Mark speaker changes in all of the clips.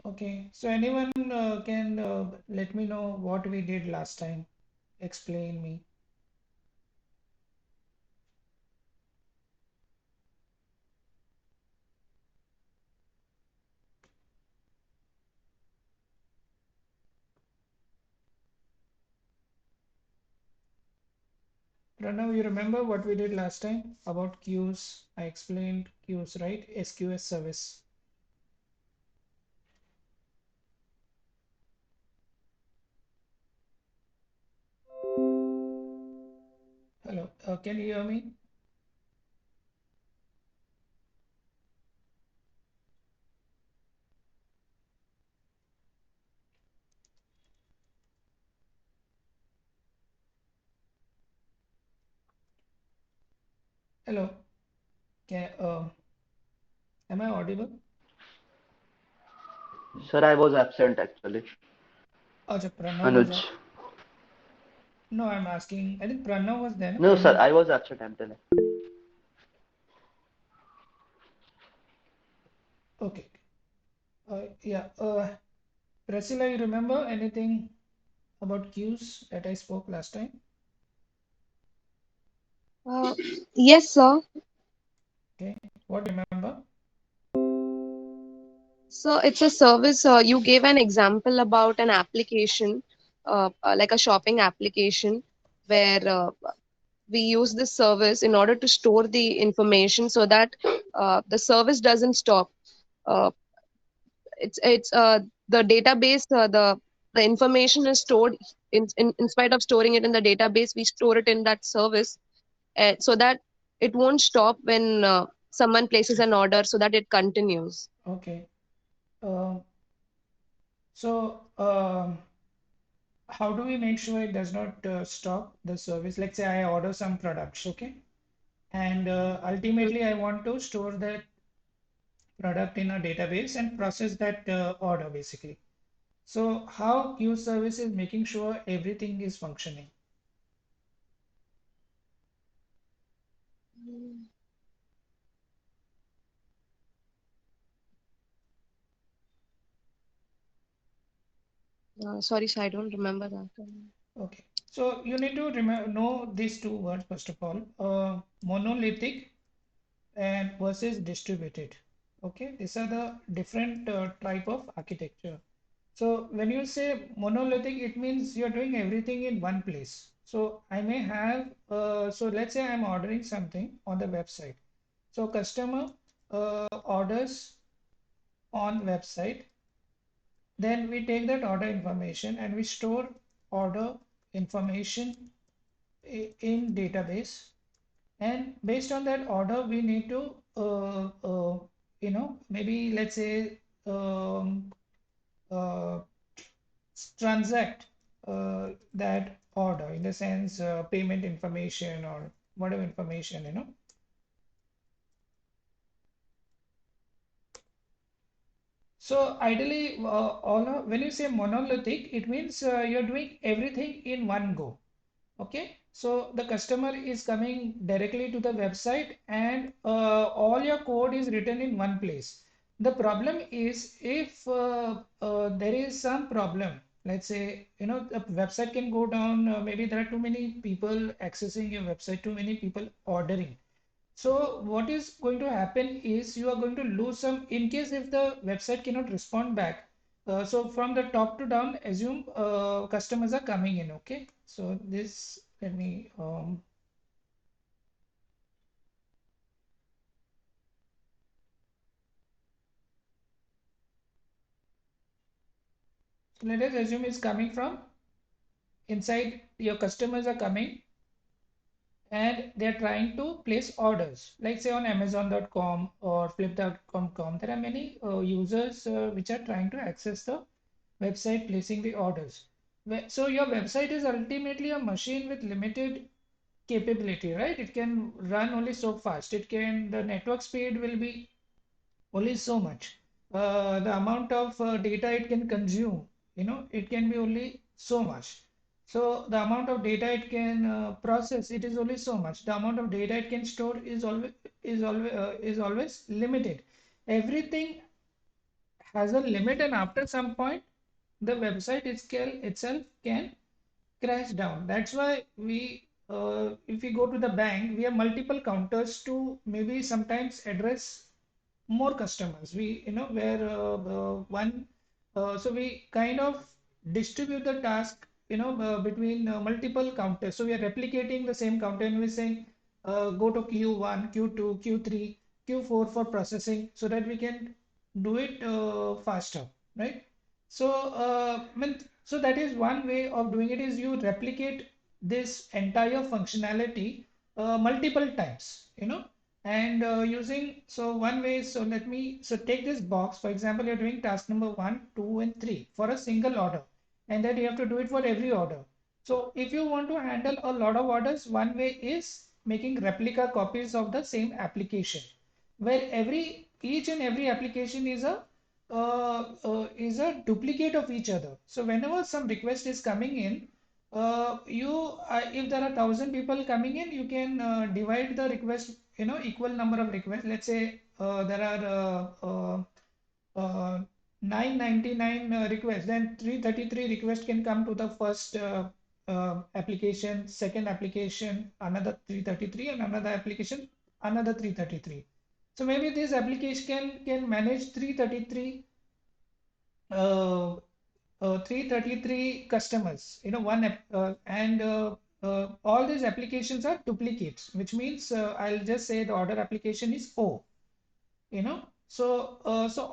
Speaker 1: Okay, so anyone can let me know what we did last time. Explain me. Pranav, you remember what we did last time about queues? I explained queues, right? SQS service. Hello, can you hear me? Hello, am I audible?
Speaker 2: Sir, I was absent actually.
Speaker 1: Acha, Pranav was
Speaker 2: Anuj.
Speaker 1: up. No, I'm asking. I think Pranav was there.
Speaker 2: No, sir,
Speaker 1: Pranav.
Speaker 2: I was absent. I'm telling.
Speaker 1: Okay. Yeah. Priscilla, you remember anything about queues that I spoke last time?
Speaker 3: Uh, yes, sir.
Speaker 1: Okay. What do you remember?
Speaker 3: So it's a service. You gave an example about an application, like a shopping application, where we use this service in order to store the information so that the service doesn't stop. Uh, it's the database. The information is stored in spite of storing it in the database. We store it in that service, so that it won't stop when someone places an order, so that it continues.
Speaker 1: Okay. Uh, so, how do we make sure it does not stop the service? Let's say I order some products, okay? And ultimately, I want to store that product in a database and process that order basically. So, how queue service is making sure everything is functioning?
Speaker 3: Sorry, sir, I don't remember that.
Speaker 1: Okay. So, you need to know these two words first of all. Monolithic and versus distributed. Okay, these are the different type of architecture. So when you say monolithic, it means you're doing everything in one place. So I may have, so let's say I'm ordering something on the website. So customer orders on website, then we take that order information and we store order information in database. And based on that order, we need to, maybe let's say uh, transact that order in the sense payment information or whatever information. So ideally, when you say monolithic, it means you're doing everything in one go. Okay, so the customer is coming directly to the website and all your code is written in one place. The problem is if there is some problem, let's say, the website can go down, maybe there are too many people accessing your website, too many people ordering. So what is going to happen is you are going to lose some in case if the website cannot respond back. So from the top to down, assume customers are coming in. Okay. So this let me so let us assume it's coming from inside your customers are coming and they're trying to place orders. Like say on Amazon.com or Flip.com, there are many users which are trying to access the website placing the orders. So your website is ultimately a machine with limited capability, right? It can run only so fast. The network speed will be only so much. The amount of data it can consume, it can be only so much. So the amount of data it can process, it is only so much. The amount of data it can store is always limited. Everything has a limit, and after some point, the website itself can crash down. That's why if we go to the bank, we have multiple counters to maybe sometimes address more customers. Where so we kind of distribute the task, between multiple counters. So we are replicating the same counter, and we're saying, go to Q1, Q2, Q3, Q4 for processing, so that we can do it faster, right? So, so that is one way of doing it, is you replicate this entire functionality multiple times, and using, so one way is, so take this box. For example, you're doing task number 1, 2, and 3 for a single order, and then you have to do it for every order. So if you want to handle a lot of orders, one way is making replica copies of the same application, where each and every application is a duplicate of each other. So whenever some request is coming in, if there are 1,000 people coming in, you can divide the request, equal number of requests. Let's say there are 999 requests, then 333 requests can come to the first application, second application, another 333, and another application, another 333. So maybe this application can manage 333 customers, and all these applications are duplicates, which means I'll just say the order application is O, so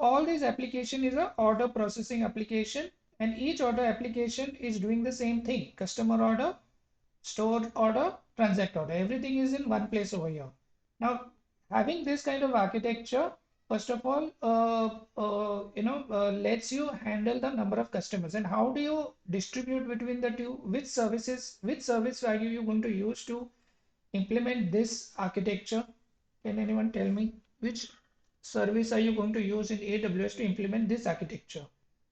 Speaker 1: all these application is a order processing application, and each order application is doing the same thing: customer order, store order, transact order. Everything is in one place over here. Now, having this kind of architecture, first of all, lets you handle the number of customers. And how do you distribute between the two? Which service are you going to use to implement this architecture? Can anyone tell me which service are you going to use in AWS to implement this architecture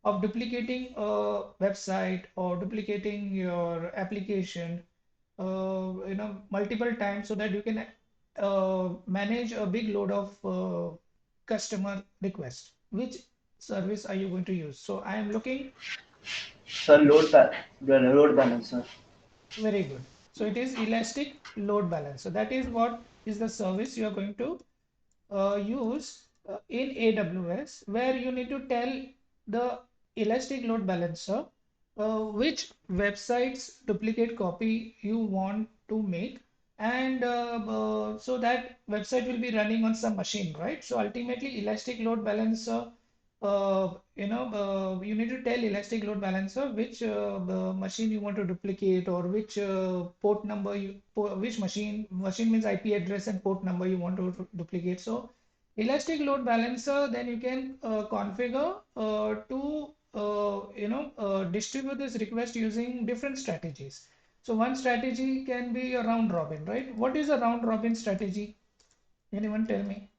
Speaker 1: of duplicating a website or duplicating your application, multiple times, so that you can manage a big load of customer requests? Which service are you going to use? So I am looking.
Speaker 2: Sir, load balancer.
Speaker 1: Very good. So it is Elastic Load Balancer. That is what is the service you are going to use in AWS, where you need to tell the Elastic Load Balancer which websites duplicate copy you want to make, and so that website will be running on some machine, right? So ultimately, Elastic Load Balancer, you need to tell Elastic Load Balancer which machine you want to duplicate, or which port number which machine means IP address and port number you want to duplicate. So Elastic Load Balancer, then you can configure to distribute this request using different strategies. So one strategy can be a round robin, right? What is a round robin strategy? Anyone tell me?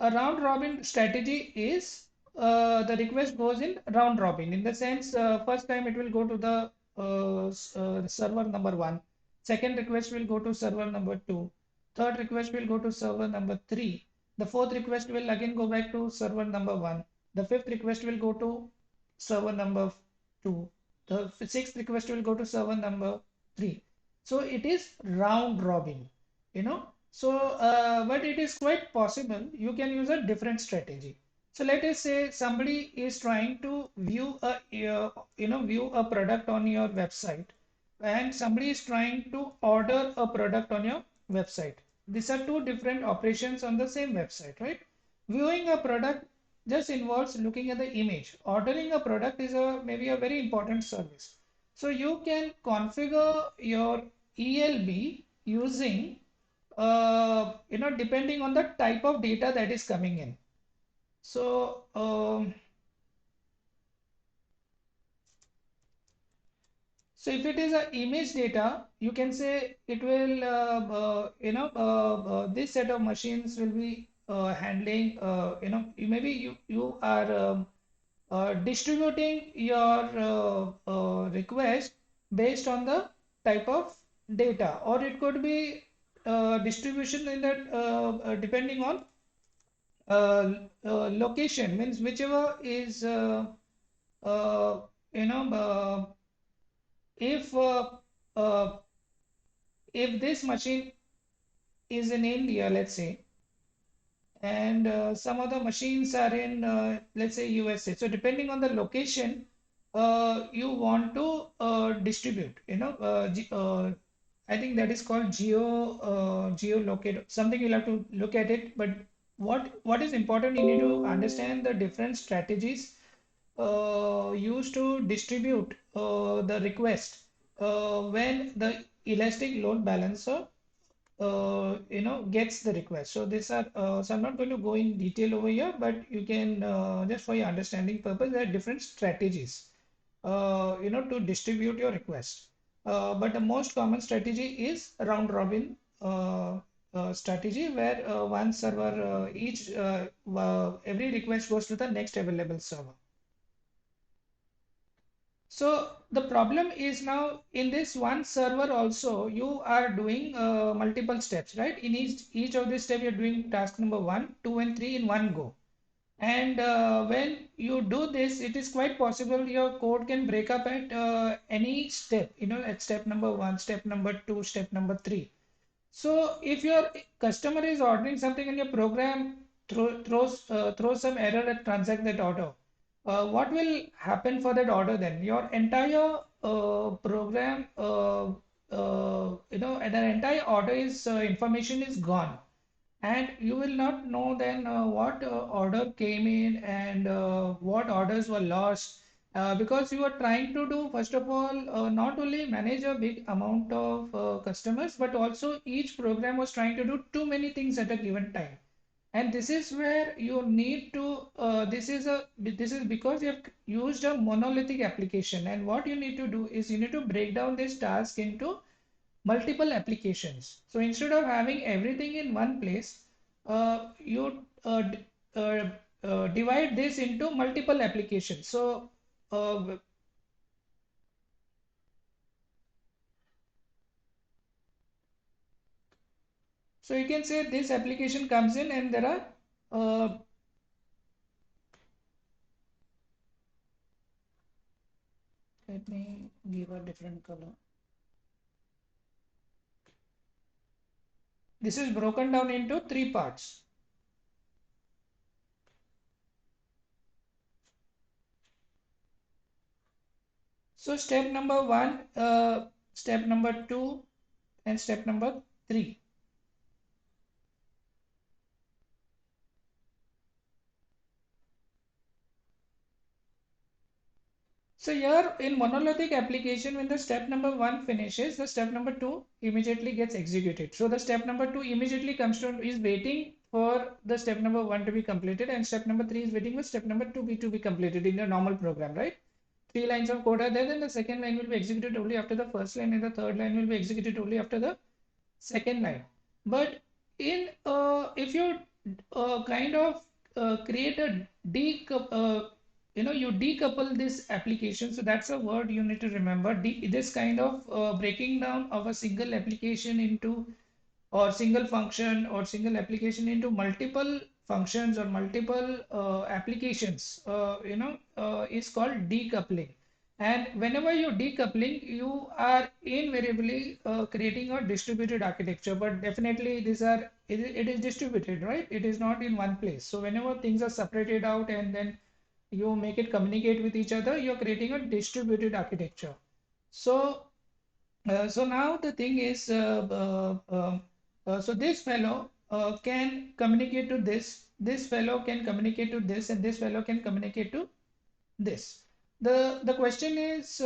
Speaker 1: A round robin strategy is the request goes in round robin, in the sense, first time it will go to the server number 1, second request will go to server number 2, third request will go to server number 3, the fourth request will again go back to server number 1, the fifth request will go to server number 2, the sixth request will go to server number 3. So it is round robin, you know so, but it is quite possible you can use a different strategy. So let us say somebody is trying to view a product on your website, and somebody is trying to order a product on your website. These are two different operations on the same website, right? Viewing a product just involves looking at the image. Ordering a product is maybe a very important service. So you can configure your ELB using depending on the type of data that is coming in. So, so if it is a image data, you can say it will, this set of machines will be handling, maybe you are distributing your request based on the type of data, or it could be distribution in that depending on location, means whichever is uh, you know if uh, if this machine is in India, let's say, and some other machines are in, let's say, USA. So depending on the location, you want to distribute. I think that is called geolocate. Something you'll have to look at it. But what is important, you need to understand the different strategies used to distribute the request when the elastic load balancer gets the request. So these are so I'm not going to go in detail over here, but you can just for your understanding purpose, there are different strategies to distribute your request. But the most common strategy is round robin strategy, where one server each every request goes to the next available server. So the problem is, now in this one server also you are doing multiple steps, right? In each of these steps you're doing task number 1, 2 and 3 in one go. And when you do this, it is quite possible your code can break up at any step, at step number 1, step number 2, step number 3. So if your customer is ordering something and your program throws some error and transact that order, what will happen for that order then? Your entire program, and the entire order is information is gone, and you will not know then what order came in and what orders were lost, because you are trying to do, first of all, not only manage a big amount of customers, but also each program was trying to do too many things at a given time. And this is where you need to this is because you have used a monolithic application, and what you need to do is you need to break down this task into multiple applications. So instead of having everything in one place, you divide this into multiple applications. Uh, so you can say this application comes in, and there are let me give a different color. This is broken down into three parts. So step number 1, step number 2, and step number 3. So here in monolithic application, when the step number 1 finishes, the step number 2 immediately gets executed. So the step number 2 immediately is waiting for the step number 1 to be completed, and step number 3 is waiting for step number 2 to be completed in a normal program, right? 3 lines of code are there, then the second line will be executed only after the first line, and the third line will be executed only after the second line. But in if you kind of create a you decouple this application, so that's a word you need to remember. This kind of breaking down of a single application into, or single function or single application into multiple functions or multiple applications, is called decoupling. And whenever you're decoupling, you are invariably creating a distributed architecture. But definitely it is distributed, right? It is not in one place. So whenever things are separated out and then you make it communicate with each other, you're creating a distributed architecture. So now the thing is, so this fellow can communicate to this fellow can communicate to this, and this fellow can communicate to this. The question is,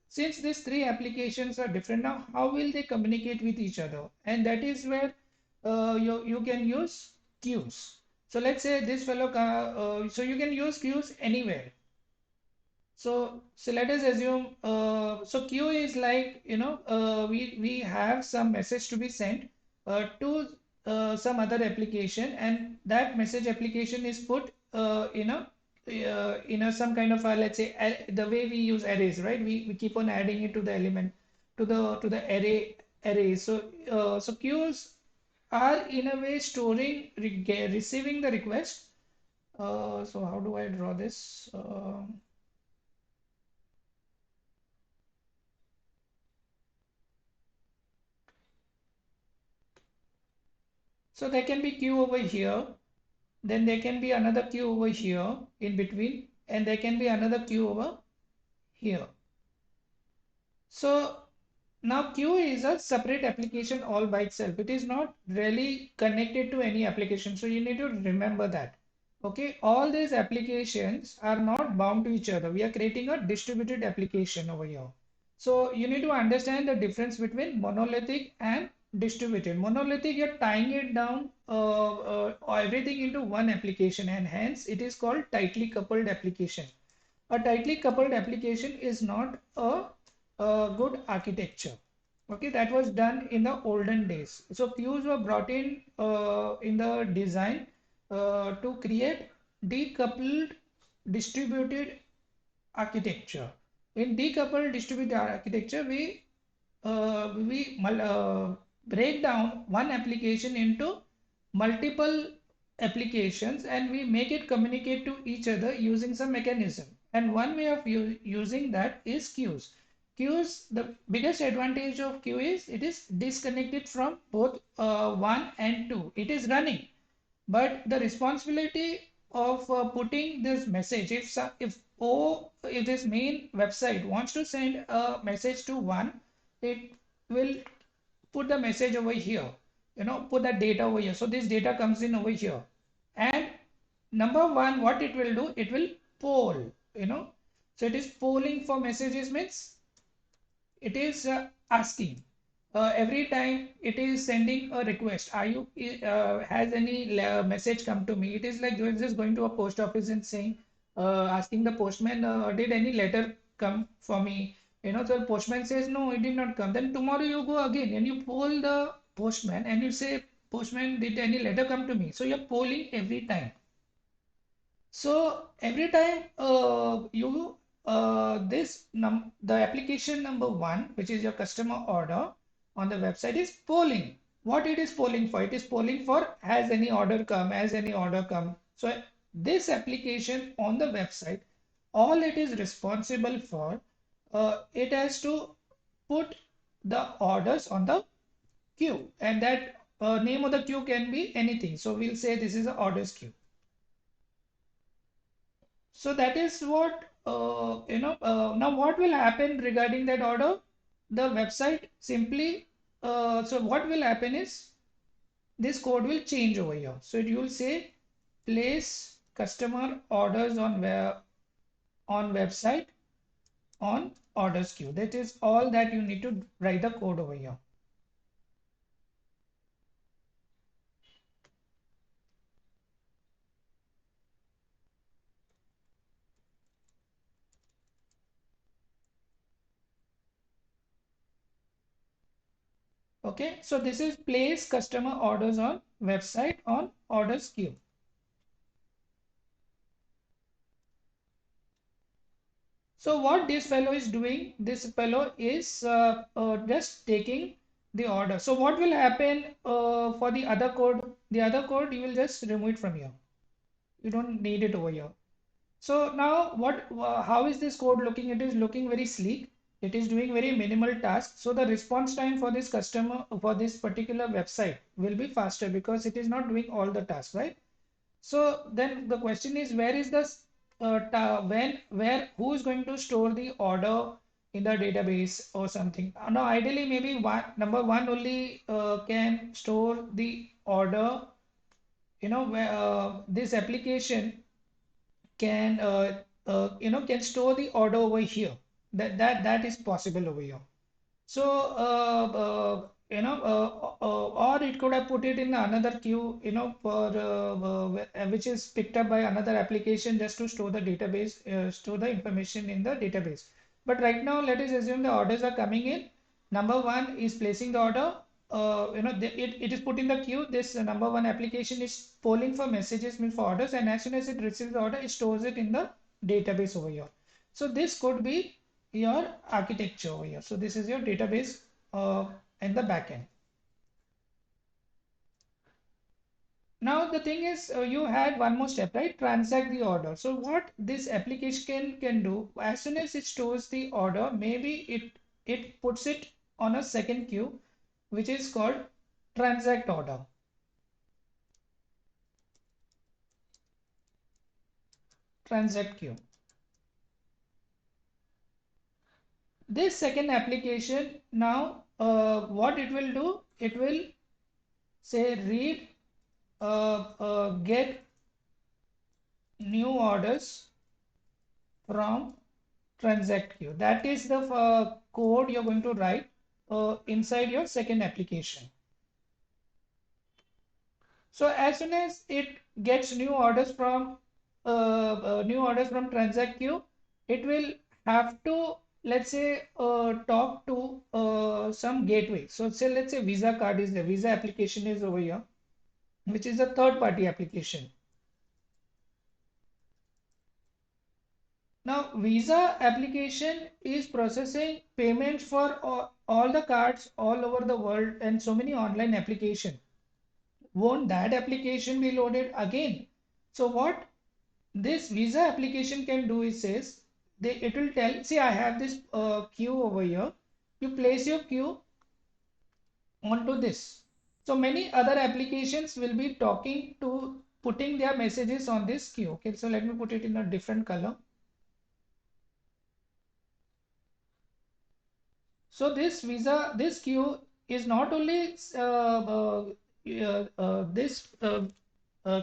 Speaker 1: since these three applications are different now, how will they communicate with each other? And that is where you can use queues. So let's say this fellow, so you can use queues anywhere. So let us assume, so queue is like, we have some message to be sent to some other application, and that message application is put in a in a some kind of a, let's say the way we use arrays, right? We keep on adding it to the element to the array. So queues are in a way storing receiving the request. So how do I draw this? So there can be queue over here, then there can be another queue over here in between, and there can be another queue over here. So now queue is a separate application all by itself. It is not really connected to any application. So you need to remember that. Okay, all these applications are not bound to each other. We are creating a distributed application over here. So you need to understand the difference between monolithic and distributed. Monolithic, you're tying it down everything into one application, and hence it is called tightly coupled application. A tightly coupled application is not a good architecture. Okay, that was done in the olden days. So queues were brought in the design to create decoupled distributed architecture. In decoupled distributed architecture, we break down one application into multiple applications, and we make it communicate to each other using some mechanism. And one way of using that is queues. Queues, the biggest advantage of queue is it is disconnected from both 1 and 2. It is running, but the responsibility of putting this message, if this main website wants to send a message to 1, it will put the message over here, put that data over here. So this data comes in over here, and number one, what it will do, it will poll, so it is polling for messages, means it is asking every time it is sending a request, are you has any message come to me. It is like you're just going to a post office and saying, asking the postman, did any letter come for me. So the postman says no, it did not come. Then tomorrow you go again and you poll the postman and you say, postman, did any letter come to me. So you're polling every time. So every time you the application number 1, which is your customer order on the website, is polling. What it is polling for? It is polling for, has any order come, has any order come. So this application on the website, all it is responsible for, it has to put the orders on the queue, and that name of the queue can be anything. So we'll say this is a orders queue. So that is what, now what will happen regarding that order? The website simply, so what will happen is this code will change over here. So you will say place customer orders on website on orders queue. That is all that you need to write the code over here. Okay, so this is place customer orders on website on orders queue. So what this fellow is doing, this fellow is just taking the order. So what will happen for the other code? The other code, you will just remove it from here. You don't need it over here. So now how is this code looking? It is looking very sleek. It is doing very minimal tasks. So the response time for this customer, for this particular website, will be faster because it is not doing all the tasks, right? So then the question is, where is the who is going to store the order in the database or something? Now ideally maybe number one only can store the order, where this application can can store the order over here. That is possible over here. So, or it could have put it in another queue, which is picked up by another application just to store the database, store the information in the database. But right now, let us assume the orders are coming in. Number one is placing the order. it is put in the queue. This number one application is polling for messages, means for orders, and as soon as it receives the order, it stores it in the database over here. So this could be your architecture over here. So this is your database in the backend. Now the thing is, you had one more step, right? Transact the order. So what this application can do, as soon as it stores the order, maybe it puts it on a second queue, which is called transact order. Transact queue. This second application now, what it will do, it will say read, get new orders from transact queue. That is the code you're going to write inside your second application. So as soon as it gets new orders from transact queue, it will have to, let's say, talk to some gateway. So say, let's say Visa card is there, Visa application is over here, which is a third party application. Now Visa application is processing payments for all the cards all over the world and so many online applications. Won't that application be loaded again? So what this Visa application can do is says, it will tell, see, I have this queue over here. You place your queue onto this. So many other applications will be talking to putting their messages on this queue. Okay, so let me put it in a different color. So this queue is not only this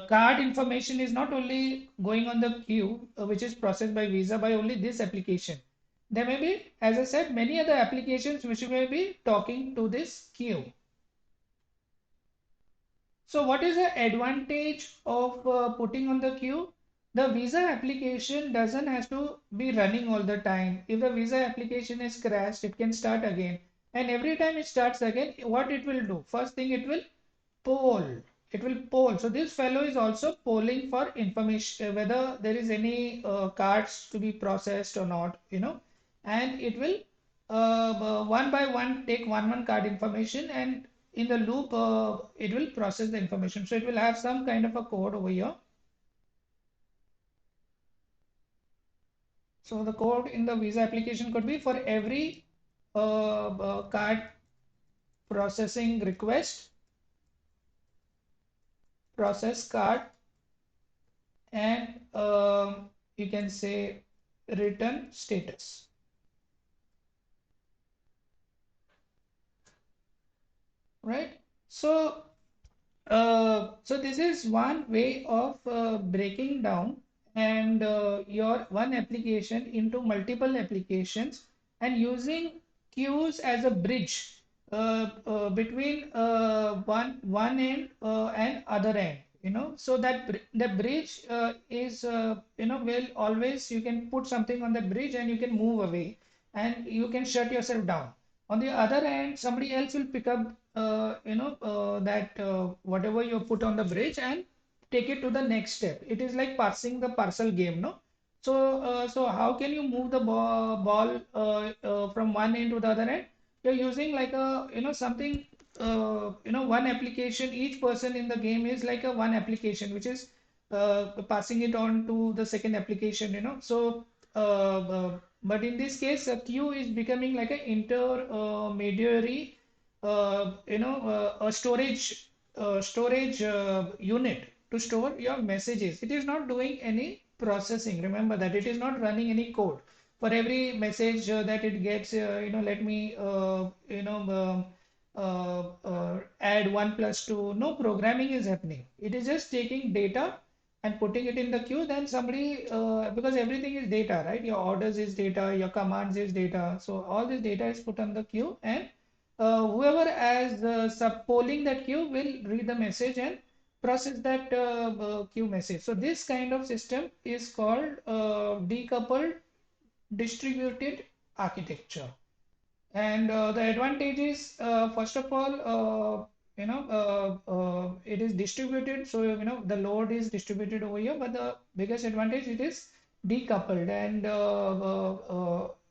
Speaker 1: card information is not only going on the queue, which is processed by Visa by only this application. There may be, as I said, many other applications which may be talking to this queue. So what is the advantage of putting on the queue? The Visa application doesn't have to be running all the time. If the Visa application is crashed, it can start again. And every time it starts again, what it will do? First thing, it will poll. It will poll. So this fellow is also polling for information, whether there is any cards to be processed or not, and it will one by one take one card information, and in the loop it will process the information. So it will have some kind of a code over here. So the code in the Visa application could be for every card processing request, process card, and you can say return status. Right? So this is one way of breaking down and your one application into multiple applications and using queues as a bridge between one end and other end. So that the bridge is will always, you can put something on the bridge and you can move away and you can shut yourself down. On the other hand, somebody else will pick up that whatever you put on the bridge and take it to the next step. It is like passing the parcel game, no? So how can you move the ball from one end to the other end? You're using like a something one application. Each person in the game is like a one application which is passing it on to the second application. So but in this case, a queue is becoming like an intermediary, a storage unit to store your messages. It is not doing any processing. Remember that it is not running any code. For every message that it gets, let me, add 1 plus 2. No programming is happening. It is just taking data and putting it in the queue. Then somebody, because everything is data, right? Your orders is data, your commands is data. So all this data is put on the queue, and whoever has polling that queue will read the message and process that queue message. So this kind of system is called decoupled distributed architecture. And the advantage is, first of all, it is distributed. So, the load is distributed over here, but the biggest advantage, it is decoupled. And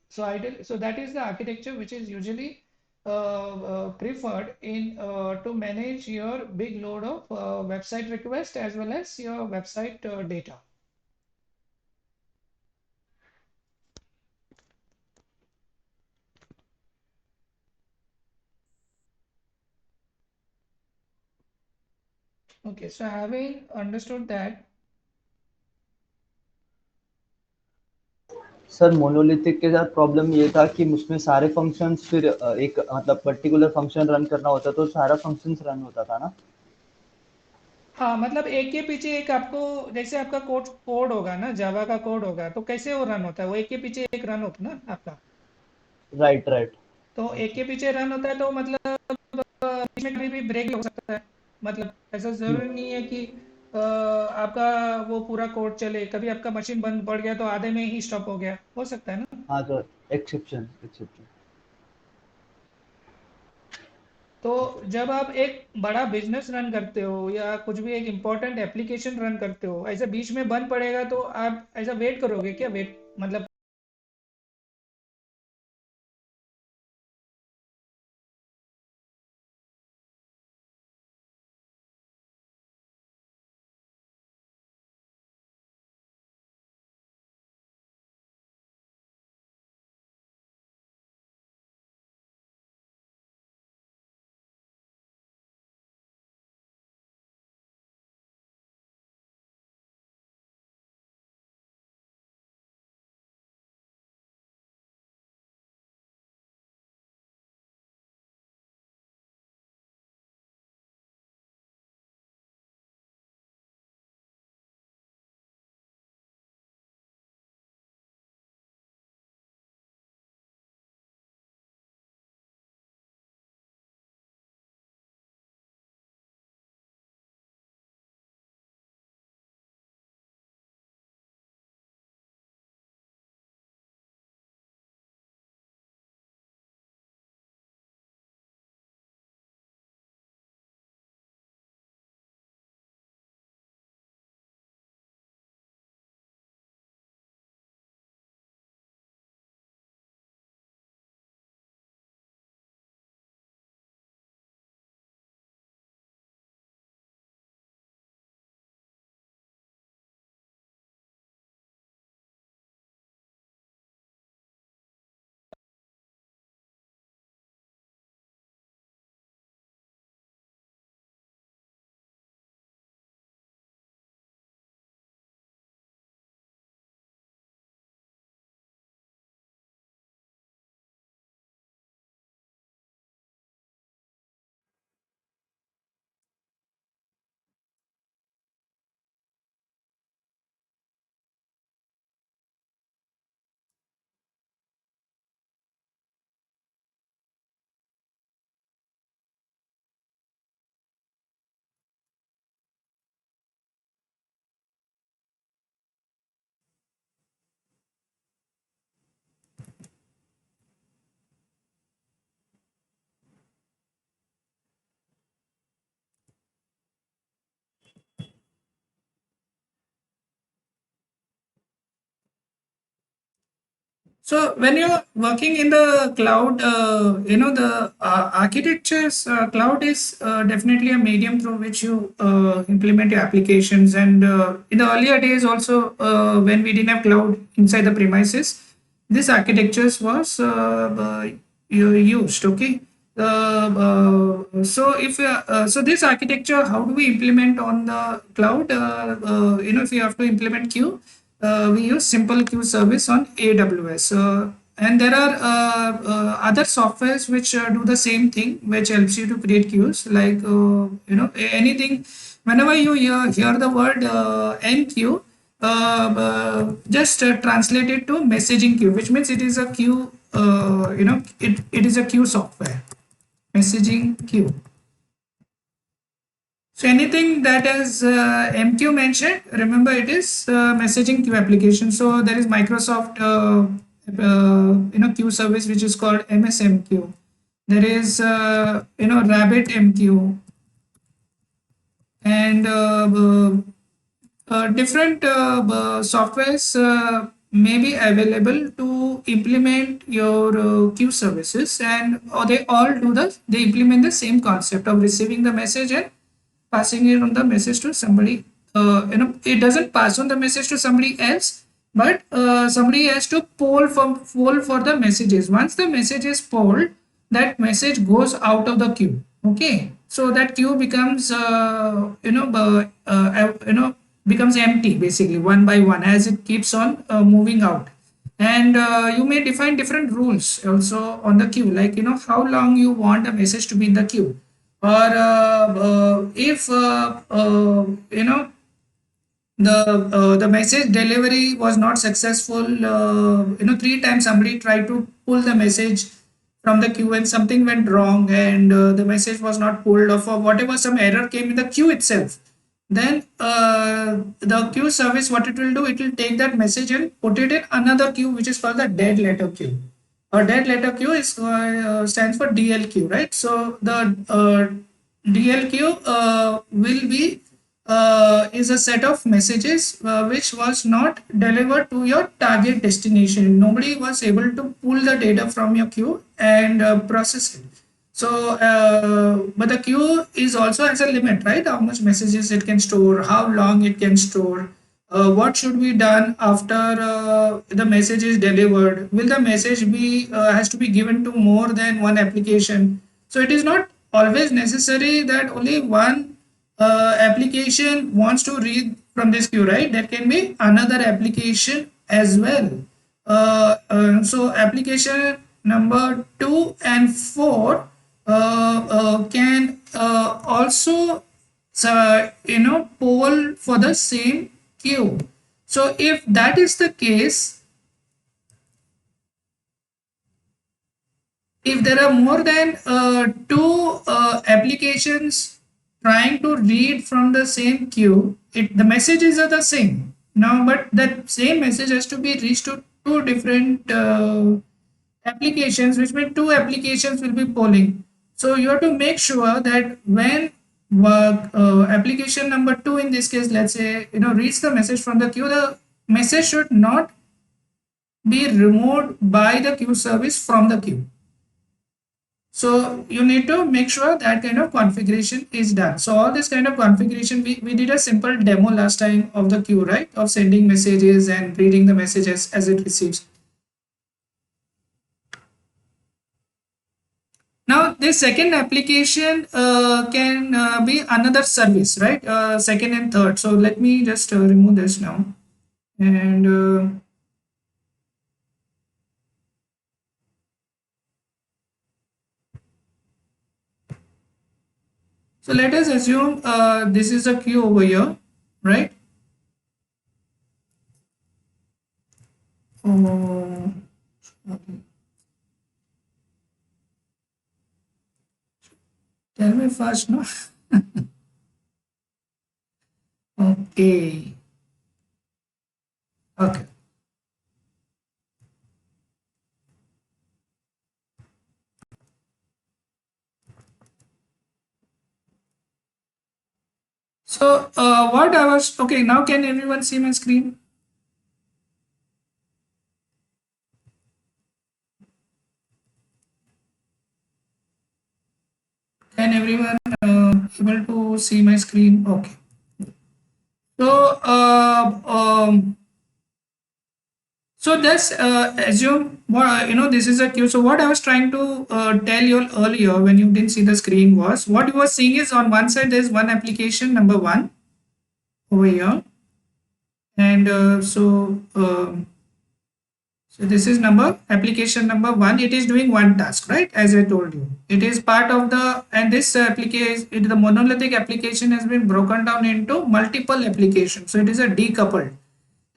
Speaker 1: so that is the architecture which is usually preferred in to manage your big load of website requests as well as your website data. Okay, so having understood that,
Speaker 2: sir monolithic के साथ problem ये था कि उसमें सारे functions फिर एक मतलब पर्टिकुलर फंक्शन रन करना होता तो सारा फंक्शंस रन होता था ना।
Speaker 1: हाँ, मतलब एक के पीछे एक आपको, जैसे आपका कोड कोड होगा ना, जावा का कोड होगा, तो कैसे वो रन होता है, वो एक के पीछे एक रन होता है ना आपका।
Speaker 2: Right right.
Speaker 1: तो एक के पीछे रन होता है, तो मतलब बीच में कभी भी ब्रेक हो सकता है। मतलब ऐसा जरूरी नहीं है कि आपका वो पूरा कोड चले, कभी आपका मशीन बंद पड़ गया तो आधे में ही स्टॉप हो गया, हो सकता है ना।
Speaker 2: हाँ सर, एक्सेप्शन एक्सेप्शन।
Speaker 1: तो जब आप एक बड़ा बिजनेस रन करते हो या कुछ भी एक इम्पोर्टेंट एप्लीकेशन रन करते हो, ऐसे बीच में बंद पड़ेगा तो आप ऐसा वेट करोगे क्या, वेट मतलब। So when you're working in the cloud, the architectures, cloud is definitely a medium through which you implement your applications. And in the earlier days, also when we didn't have cloud inside the premises, this architectures was used. Okay. So this architecture, how do we implement on the cloud? If you have to implement queue, we use simple queue service on AWS. And there are other softwares which do the same thing, which helps you to create queues. Like anything. Whenever you hear the word NQ, just translate it to messaging queue, which means it is a queue. It is a queue software, messaging queue. So anything that is MQ mentioned, remember it is messaging queue application. So there is Microsoft queue service which is called MSMQ. There is RabbitMQ, and different softwares may be available to implement your queue services, and they all do they implement the same concept of receiving the message and passing it on the message to somebody. It doesn't pass on the message to somebody else, but somebody has to poll for the messages. Once the message is polled, that message goes out of the queue. Okay, so that queue becomes becomes empty basically, one by one, as it keeps on moving out. And you may define different rules also on the queue, like how long you want a message to be in the queue, or if the message delivery was not successful. 3 times somebody tried to pull the message from the queue and something went wrong, and the message was not pulled, or for whatever some error came in the queue itself. Then the queue service, what it will do, it will take that message and put it in another queue, which is called the dead letter queue. A dead letter queue is stands for DLQ, right? So the DLQ will be is a set of messages which was not delivered to your target destination. Nobody was able to pull the data from your queue and process it. So, but the queue is also has a limit, right? How much messages it can store, how long it can store, what should be done after the message is delivered. Will the message be has to be given to more than one application? So it is not always necessary that only one application wants to read from this queue, right? There can be another application as well. So application number 2 and 4 can also poll for the same queue. So if that is the case, if there are more than two applications trying to read from the same queue, the messages are the same now, but that same message has to be reached to two different applications, which means two applications will be polling. So you have to make sure that when application number 2, in this case, let's say, reads the message from the queue, the message should not be removed by the queue service from the queue. So you need to make sure that kind of configuration is done. So all this kind of configuration, we did a simple demo last time of the queue, right? Of sending messages and reading the messages as it receives. Now this second application can be another service, right? Second and third. So let me just remove this now. And so let us assume this is a queue over here, right? Oh, okay. Tell me first, no? Okay. Okay. So what I was, okay, now can everyone see my screen? Can everyone able to see my screen? Okay. So so let's assume this is a queue. So what I was trying to tell you all earlier when you didn't see the screen was, what you were seeing is on one side there's one application number 1 over here, and so this is application number 1. It is doing one task, right? As I told you, it is part of the, and this application, the monolithic application has been broken down into multiple applications. So it is a decoupled,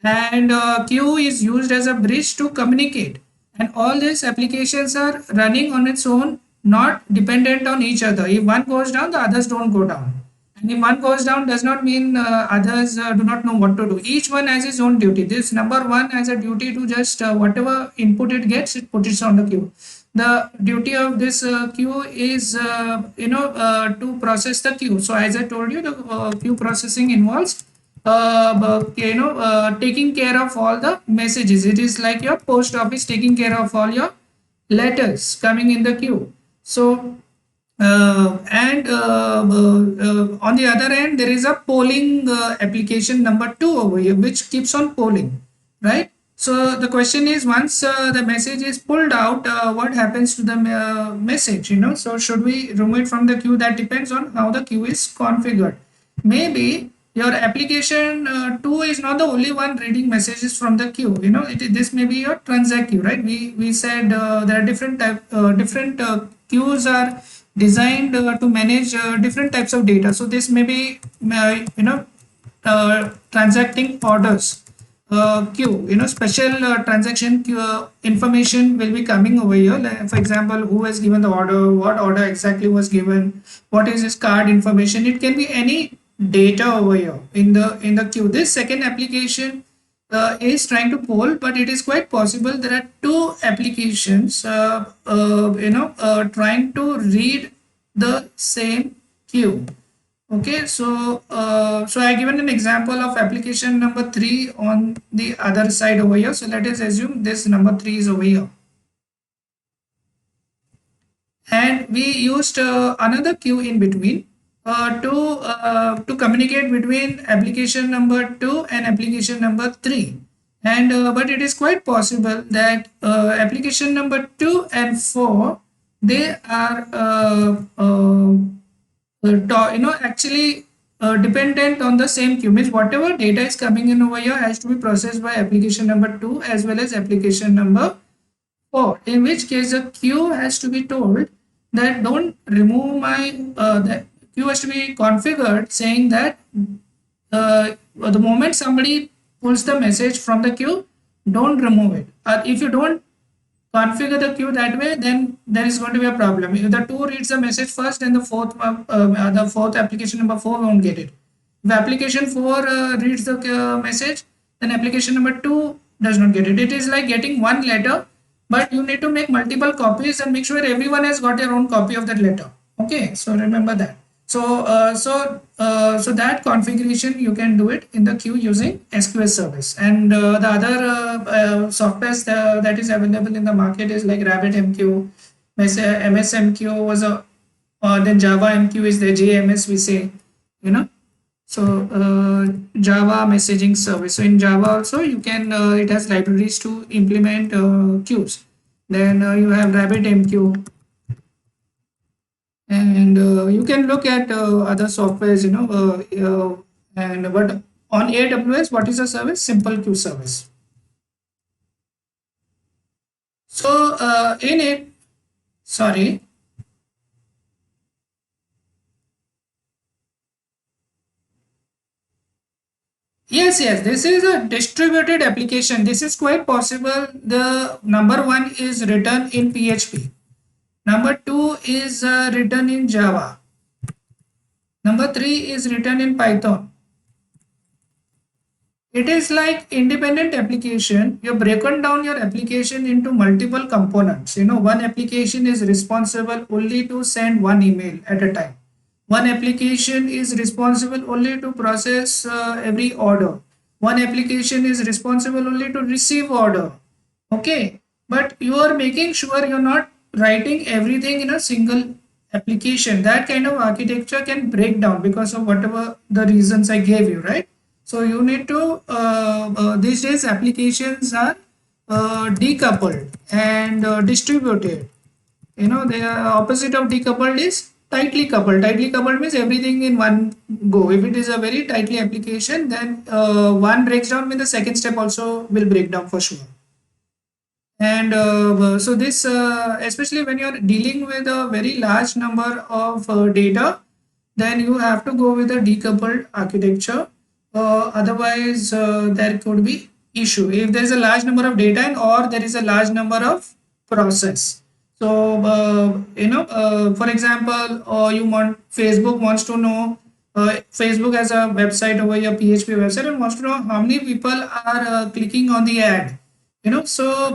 Speaker 1: and queue is used as a bridge to communicate. And all these applications are running on its own, not dependent on each other. If one goes down, the others don't go down. And if one goes down, does not mean others do not know what to do. Each one has his own duty. This number one has a duty to just whatever input it gets, it puts it on the queue. The duty of this queue is, to process the queue. So as I told you, the queue processing involves, taking care of all the messages. It is like your post office taking care of all your letters coming in the queue. So and on the other end, there is a polling application number two over here, which keeps on polling, right? So the question is, once the message is pulled out, what happens to the message? So should we remove it from the queue? That depends on how the queue is configured. Maybe your application two is not the only one reading messages from the queue. This may be your transact queue, right? We said there are different queues are designed to manage different types of data. So this may be transacting orders queue. Special transaction queue, information will be coming over here. Like, for example, who has given the order, what order exactly was given, what is his card information. It can be any data over here in the queue. This second application is trying to poll, but it is quite possible there are two applications trying to read the same queue. Okay, so I given an example of application number 3 on the other side over here. So let us assume this number 3 is over here, and we used another queue in between to communicate between application number 2 and application number 3. And but it is quite possible that application number 2 and 4, they are actually dependent on the same queue. Means whatever data is coming in over here has to be processed by application number 2 as well as application number 4, in which case the queue has to be told that don't remove my the queue has to be configured saying that the moment somebody pulls the message from the queue, don't remove it. If you don't configure the queue that way, then there is going to be a problem. If the 2 reads the message first, then the fourth application number 4 won't get it. If application 4 reads the message, then application number 2 does not get it. It is like getting one letter, but you need to make multiple copies and make sure everyone has got their own copy of that letter. Okay, so remember that. So that configuration you can do it in the queue using SQS service. And the other software that is available in the market is like RabbitMQ, MSMQ was a, then Java MQ is the JMS we say, So Java messaging service. So in Java also you can, it has libraries to implement queues. Then you have RabbitMQ. And you can look at other softwares, and but on AWS, what is the service? Simple queue service. So in it, sorry. Yes, this is a distributed application. This is quite possible. The number 1 is written in PHP. Number 2 is written in Java. Number 3 is written in Python. It is like independent application. You've broken down your application into multiple components. One application is responsible only to send one email at a time. One application is responsible only to process every order. One application is responsible only to receive order. Okay, but you are making sure you're not writing everything in a single application. That kind of architecture can break down because of whatever the reasons I gave you, right? So you need to these days applications are decoupled and distributed. The opposite of decoupled is tightly coupled. Tightly coupled means everything in one go. If it is a very tightly application, then one breaks down, when the second step also will break down for sure. And so this, especially when you're dealing with a very large number of data, then you have to go with a decoupled architecture. Otherwise, there could be issue if there is a large number of data and or there is a large number of process. So for example, Facebook wants to know Facebook has a website over your PHP website and wants to know how many people are clicking on the ad. So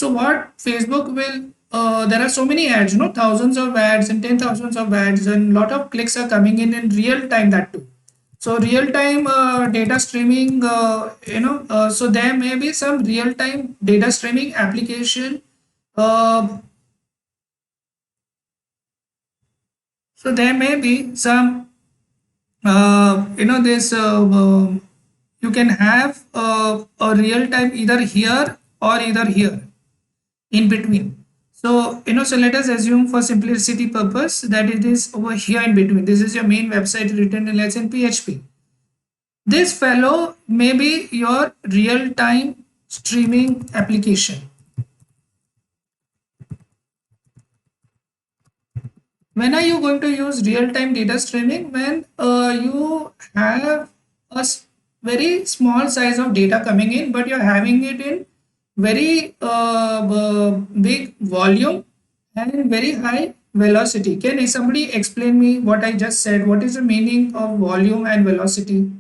Speaker 1: what Facebook will there are so many ads, thousands of ads and 10,000s of ads, and lot of clicks are coming in real time, that too. So real time data streaming, so there may be some real time data streaming application. uh, so there may be some this you can have a real time either here or either here in between. So let us assume for simplicity purpose that it is over here in between. This is your main website written in, let's say, in PHP. This fellow may be your real time streaming application. When are you going to use real time data streaming? When you have a very small size of data coming in, but you're having it in very big volume and very high velocity. Can somebody explain me what I just said? What is the meaning of volume and velocity?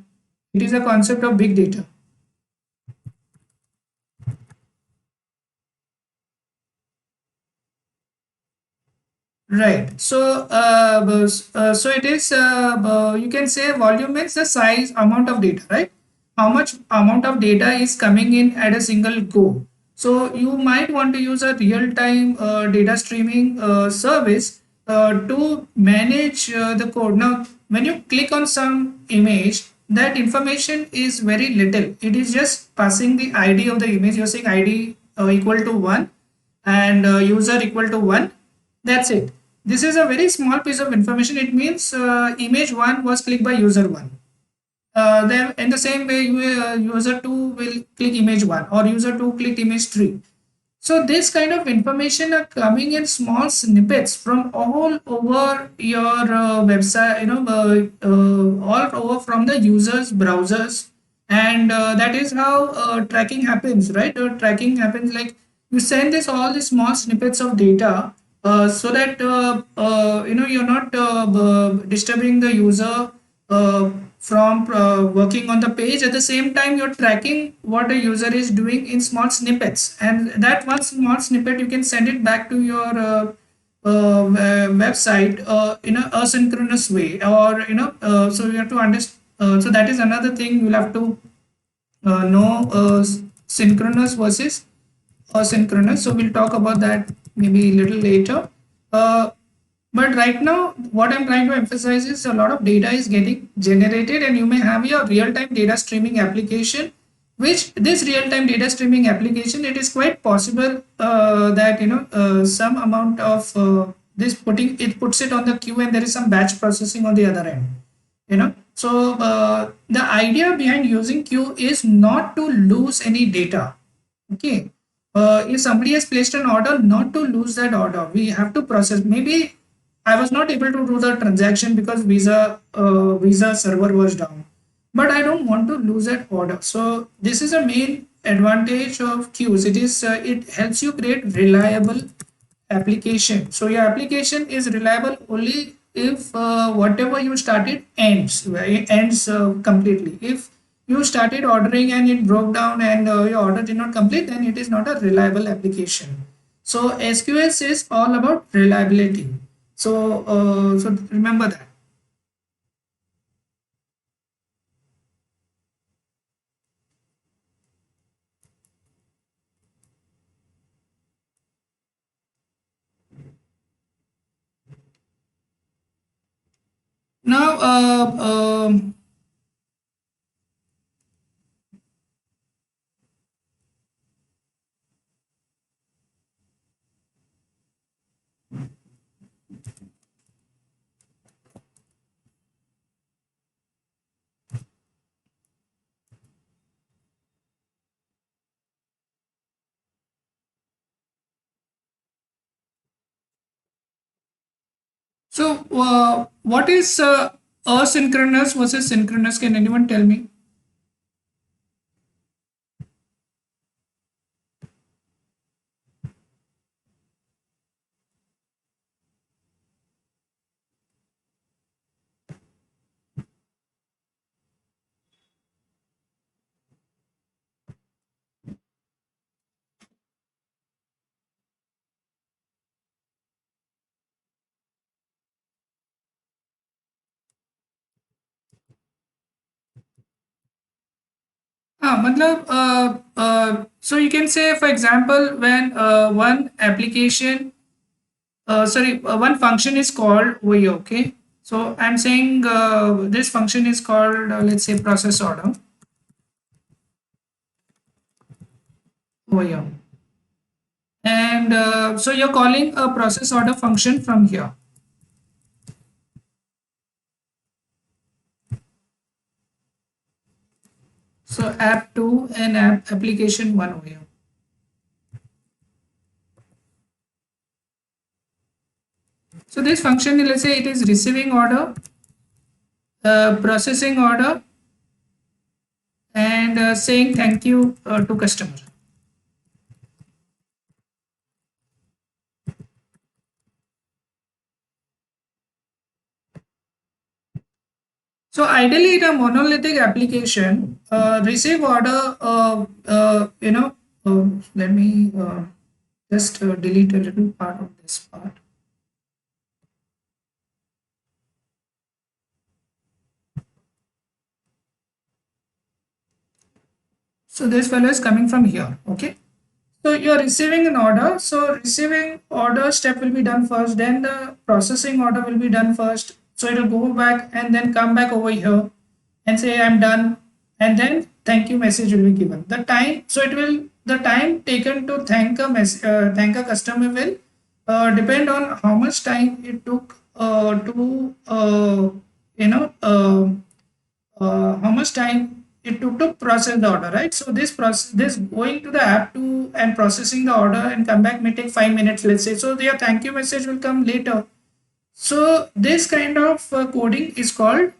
Speaker 1: It is a concept of big data. Right. So it is, you can say volume means the size amount of data, right? How much amount of data is coming in at a single go. So you might want to use a real-time data streaming service to manage the code. Now, when you click on some image, that information is very little. It is just passing the ID of the image. You're saying ID equal to 1 and user equal to 1. That's it. This is a very small piece of information. It means image 1 was clicked by user 1. Then in the same way, user 2 will click image 1 or user 2 clicked image 3. So this kind of information are coming in small snippets from all over your website, all over from the users browsers. And that is how tracking happens, right? Tracking happens like you send this all these small snippets of data so that you're not disturbing the user from working on the page. At the same time, you're tracking what a user is doing in small snippets, and that one small snippet you can send it back to your website in a asynchronous way, or so you have to understand. So that is another thing you'll have to know, synchronous versus asynchronous. So we'll talk about that maybe a little later. Uh, but right now, what I'm trying to emphasize is a lot of data is getting generated, and you may have your real-time data streaming application. Which this real-time data streaming application, it is quite possible that some amount of this putting it puts it on the queue, and there is some batch processing on the other end. The idea behind using queue is not to lose any data. Okay. If somebody has placed an order, not to lose that order, we have to process. Maybe I was not able to do the transaction because Visa server was down, but I don't want to lose that order. So this is a main advantage of queues. It helps you create reliable application. So your application is reliable only if whatever you started ends, right? Ends completely. If you started ordering and it broke down and your order did not complete, then it is not a reliable application. So SQS is all about reliability. So remember that. Now, what is asynchronous versus synchronous? Can anyone tell me? so you can say, for example, when one application, one function is called over here, okay? So I'm saying this function is called, let's say, process order over here. And so you're calling a process order function from here. So app2 and application1 over here. So this function, let's say it is receiving order, processing order, and saying thank you to customer. So ideally, in a monolithic application, receive order, let me just delete a little part of this part. So this fellow is coming from here, okay? So you're receiving an order. So receiving order step will be done first, then the processing order will be done first. So it will go back and then come back over here and say I'm done, and then thank you message will be given. The time, so it will, the time taken to thank a customer will depend on how much time it took to how much time it took to process the order, right? So this process, this going to the app to and processing the order and come back may take 5 minutes, let's say. So their thank you message will come later. So this kind of coding is called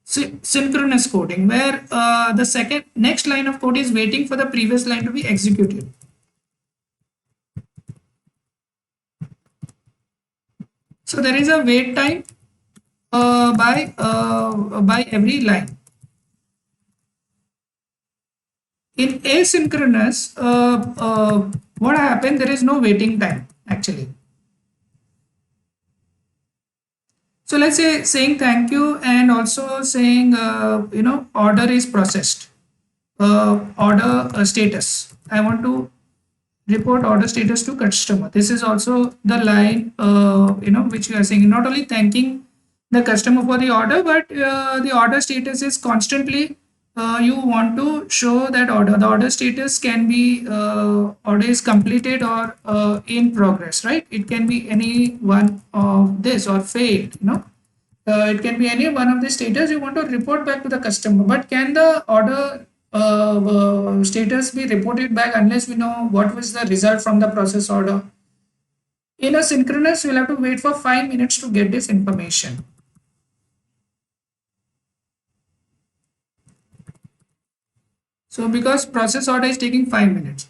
Speaker 1: synchronous coding, where the next line of code is waiting for the previous line to be executed. So there is a wait time by every line. In asynchronous, what happened? There is no waiting time actually. So let's say saying thank you and also saying order is processed. Order status. I want to report order status to customer. This is also the line which we are saying. Not only thanking the customer for the order, but the order status is constantly. You want to show that order. The order status can be order is completed or in progress, right? It can be any one of this or failed. It can be any one of the status you want to report back to the customer. But can the order status be reported back unless we know what was the result from the process order? In a synchronous, we'll have to wait for 5 minutes to get this information. So because process order is taking 5 minutes.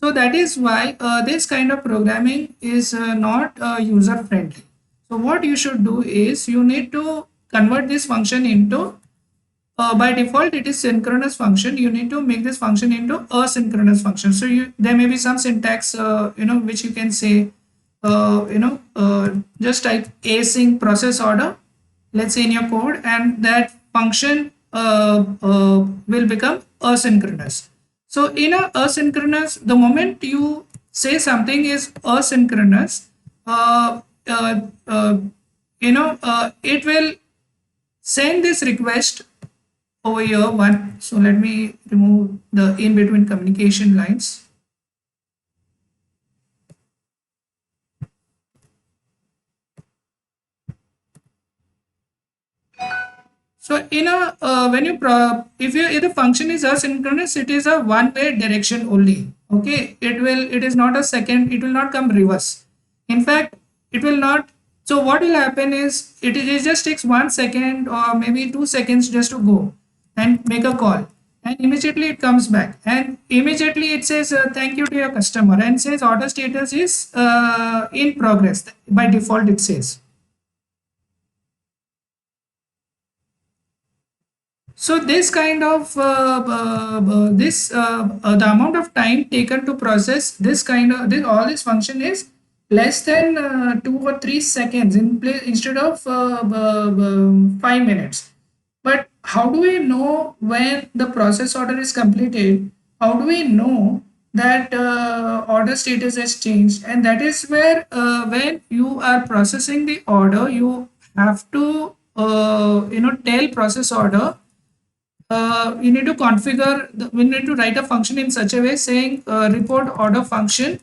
Speaker 1: So that is why this kind of programming is not user friendly. So what you should do is you need to convert this function into, by default it is synchronous function. You need to make this function into asynchronous function. So there may be some syntax which you can say just type async process order, let's say in your code, and that function will become asynchronous. So in a asynchronous, the moment you say something is asynchronous, it will send this request over here one. So let me remove the in between communication lines. So in a if the function is asynchronous, it is a one-way direction only. Okay, it is not a second. It will not come reverse. In fact, it will not. So what will happen is it just takes 1 second or maybe 2 seconds just to go and make a call, and immediately it comes back, and immediately it says thank you to your customer and says order status is in progress. By default, it says. So this kind of the amount of time taken to process this kind of all this function is less than 2 or 3 seconds instead of 5 minutes. But how do we know when the process order is completed? How do we know that order status has changed? And that is where when you are processing the order, you have to tell process order. You need to we need to write a function in such a way saying report order function.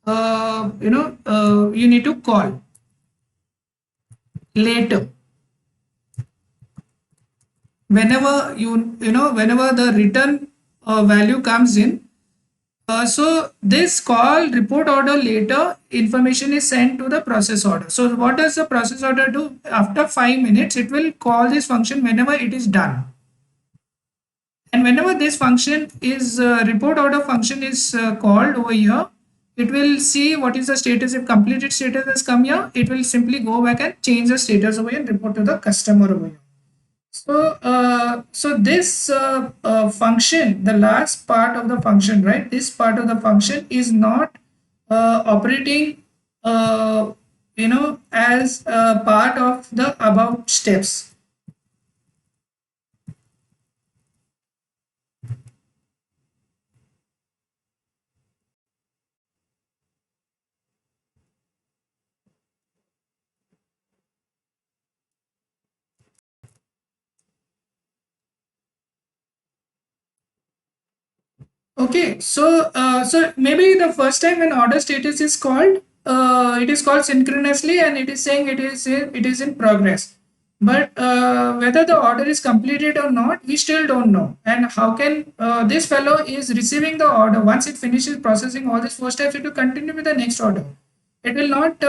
Speaker 1: You need to call later whenever whenever the return value comes in. So this call report order later information is sent to the process order. So what does the process order do? After 5 minutes, it will call this function whenever it is done. And whenever this function is report order function is called over here, it will see what is the status. If completed status has come here, it will simply go back and change the status over here and report to the customer over here. So this function, the last part of the function, right? This part of the function is not operating, as a part of the above steps. Okay, so maybe the first time when order status is called, it is called synchronously, and it is saying it is in progress. But whether the order is completed or not, we still don't know. And how can this fellow is receiving the order once it finishes processing all these four steps, it will continue with the next order. It will not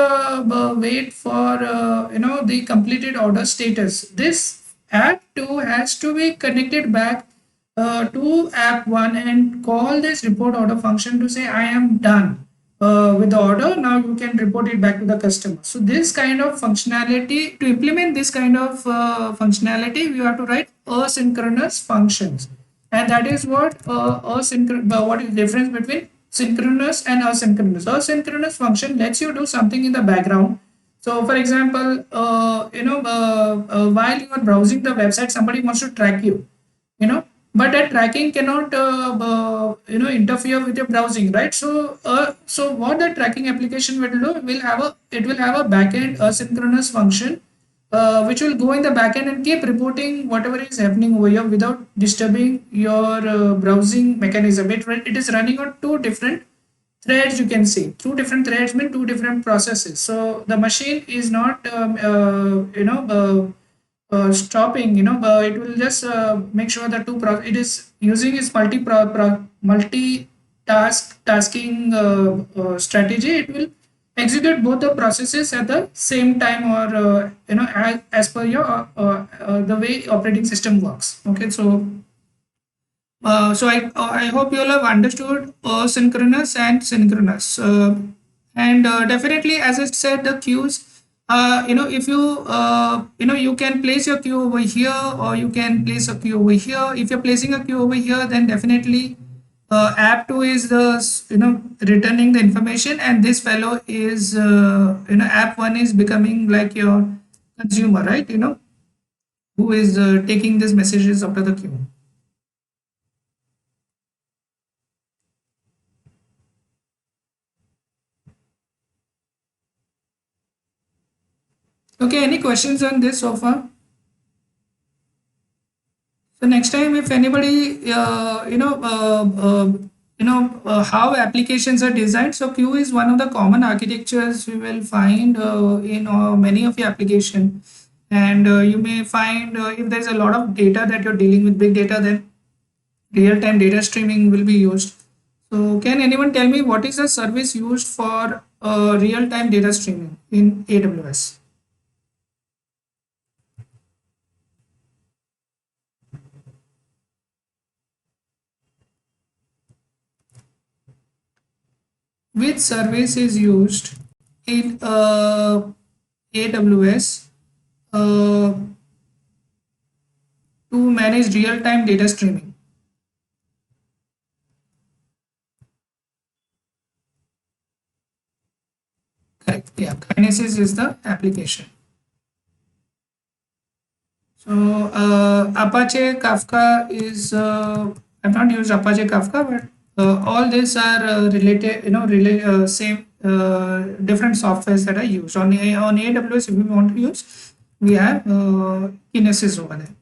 Speaker 1: wait for the completed order status. This app 2 has to be connected back to app 1 and call this report order function to say I am done with the order. Now you can report it back to the customer. So this kind of functionality, to implement this kind of functionality, we have to write asynchronous functions. And that is what what is the difference between synchronous and asynchronous. Asynchronous function lets you do something in the background. So for example, while you are browsing the website, somebody wants to track you, you know but that tracking cannot interfere with your browsing, right? So what the tracking application will do, it will have a backend asynchronous function which will go in the backend and keep reporting whatever is happening over here without disturbing your browsing mechanism. It is running on two different threads. You can see two different threads mean two different processes. So the machine is not stopping, it will just make sure that it is using its tasking strategy. It will execute both the processes at the same time, or as per your the way operating system works. Okay, so I hope you all have understood synchronous and synchronous. And definitely, as I said, the queues. If you can place your queue over here, or you can place a queue over here. If you're placing a queue over here, then definitely app 2 is returning the information, and this fellow is app 1 is becoming like your consumer, right? Who is taking these messages after the queue. Okay, any questions on this so far? So next time, if anybody, how applications are designed. So queue is one of the common architectures we will find in many of your application. And you may find if there's a lot of data that you're dealing with, big data, then real-time data streaming will be used. So can anyone tell me what is the service used for real-time data streaming in AWS? Which service is used in AWS uh, to manage real-time data streaming? Correct. Yeah, Kinesis is the application. So Apache Kafka is I've not used Apache Kafka, but all these are related, same different softwares that I use on AWS. If we want to use, we have Kinesis over there.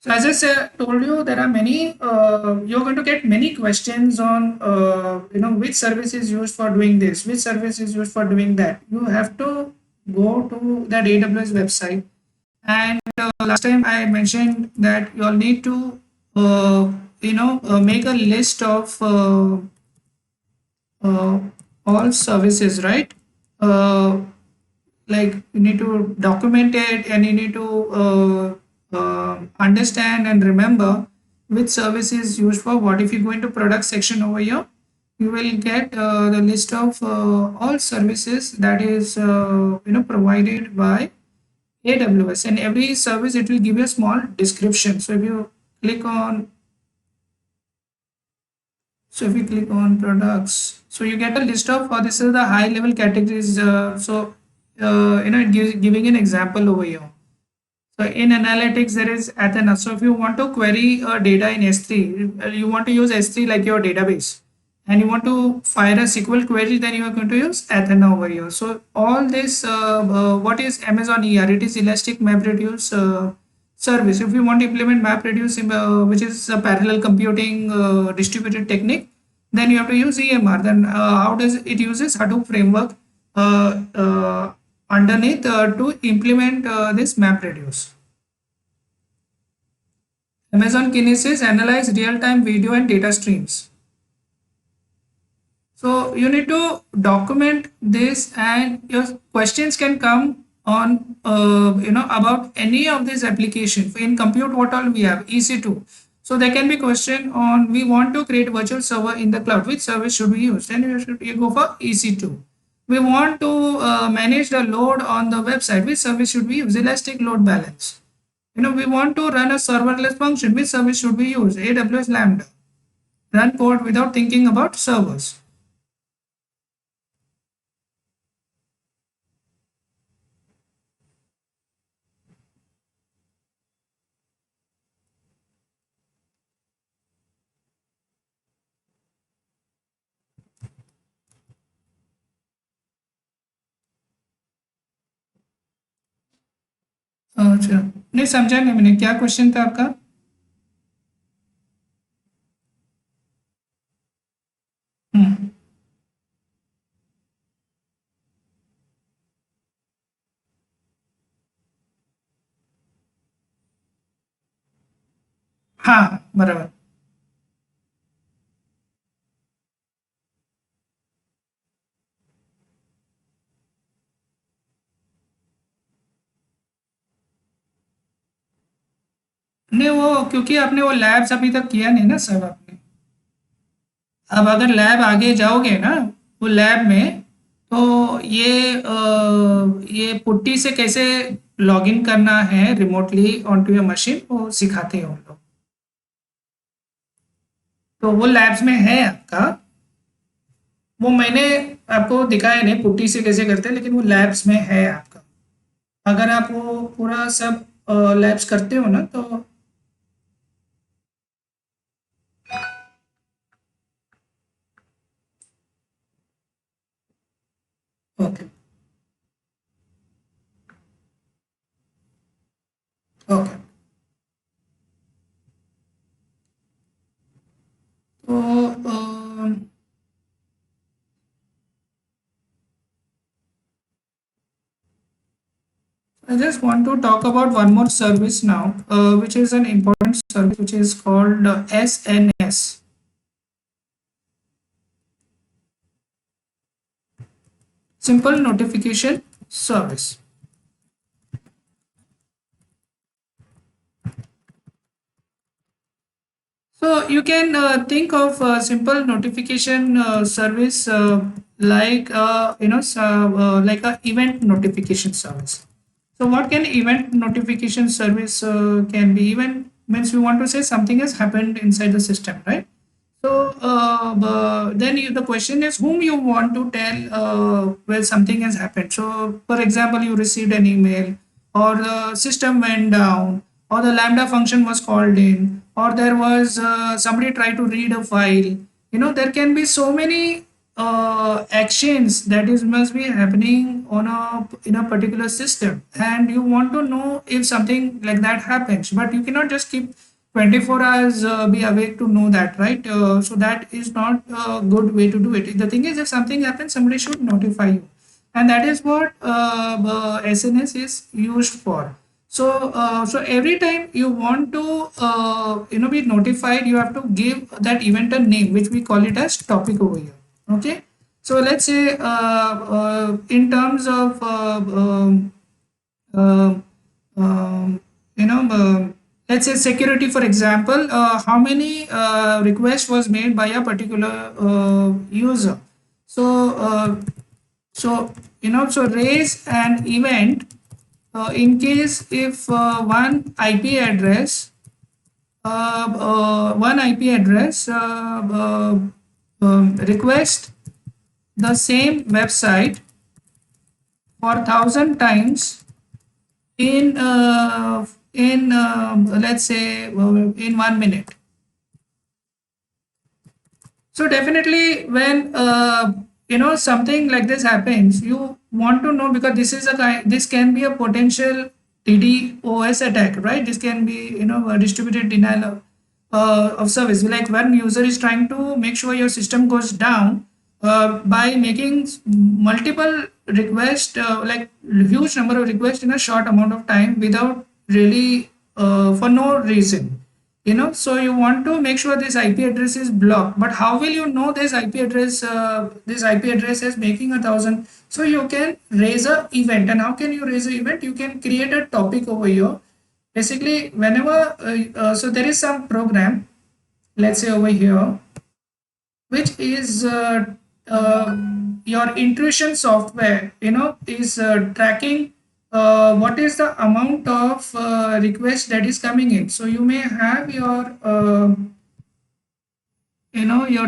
Speaker 1: So as I said, told you, there are many. You're going to get many questions on, which service is used for doing this, which service is used for doing that. You have to go to that AWS website, and last time I mentioned that you'll need to, make a list of uh, all services, right? Like you need to document it, and you need to understand and remember which service is used for what. If you go into product section over here, you will get the list of all services that is provided by AWS, and every service it will give you a small description. So if you click on products, so you get a list of this is the high level categories. It gives giving an example over here. So in analytics, there is Athena. So if you want to query data in S3, you want to use S3 like your database, and you want to fire a SQL query, then you are going to use Athena over here. So all this, what is Amazon ER? It is Elastic MapReduce service. If you want to implement MapReduce, which is a parallel computing distributed technique, then you have to use EMR. Then how does it uses Hadoop framework underneath to implement this MapReduce. Amazon Kinesis analyze real-time video and data streams. So you need to document this, and your questions can come on about any of these applications. In compute, what all we have? EC2. So there can be question on, we want to create virtual server in the cloud. Which service should we use? Then you go for EC2. We want to manage the load on the website. Which service should we use? Elastic Load Balance. We want to run a serverless function. Which service should we use? AWS Lambda. Run code without thinking about servers. अच्छा, नहीं समझा नहीं मैंने, क्या question था आपका? हम्म, हाँ बराबर. नहीं, वो क्योंकि आपने वो लैब्स अभी तक किया नहीं ना सर आपने. अब अगर लैब आगे जाओगे ना, वो लैब में, तो ये पुट्टी से कैसे लॉगिन करना है remotely on to your machine, वो सिखाते हैं उन लोग. तो वो लैब्स में है आपका. वो मैंने आपको दिखाया नहीं पुट्टी से कैसे करते हैं, लेकिन वो लैब्स में है आपका. अगर आप वो पूरा सब लैब्स करते हो ना, तो ओके. ओके, तो I just want to talk about one more service now, which is an important service, which is called SNS. Simple Notification Service. So you can think of simple notification service like like a event notification service. So what can event notification service can be? Event means we want to say something has happened inside the system, right? So then the question is whom you want to tell where something has happened. So for example, you received an email, or the system went down, or the lambda function was called in, or there was somebody tried to read a file. There can be so many actions that is must be happening on a in a particular system, and you want to know if something like that happens, but you cannot just keep 24 hours be awake to know that, right? So that is not a good way to do it. The thing is, if something happens, somebody should notify you, and that is what SNS is used for. So every time you want to be notified, you have to give that event a name, which we call it as topic over here. Okay. So let's say in terms of uh, um, you know let's say security, for example, how many requests was made by a particular user. So uh, so so raise an event in case if one IP address request the same website for 1,000 times in let's say in 1 minute. So definitely when something like this happens, you want to know, because this can be a potential DDoS attack, right? This can be a distributed denial of service. Like when user is trying to make sure your system goes down by making multiple requests, like huge number of requests in a short amount of time without really for no reason. So you want to make sure this IP address is blocked, but how will you know this IP address is making 1,000? So you can raise a event. And how can you raise an event? You can create a topic over here. Basically, whenever so there is some program, let's say over here, which is uh, your Intrusion software, is tracking what is the amount of request that is coming in. So you may have your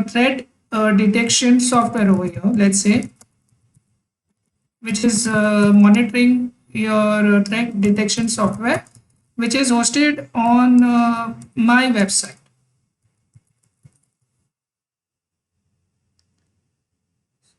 Speaker 1: threat detection software over here, let's say, which is monitoring your threat detection software, which is hosted on my website.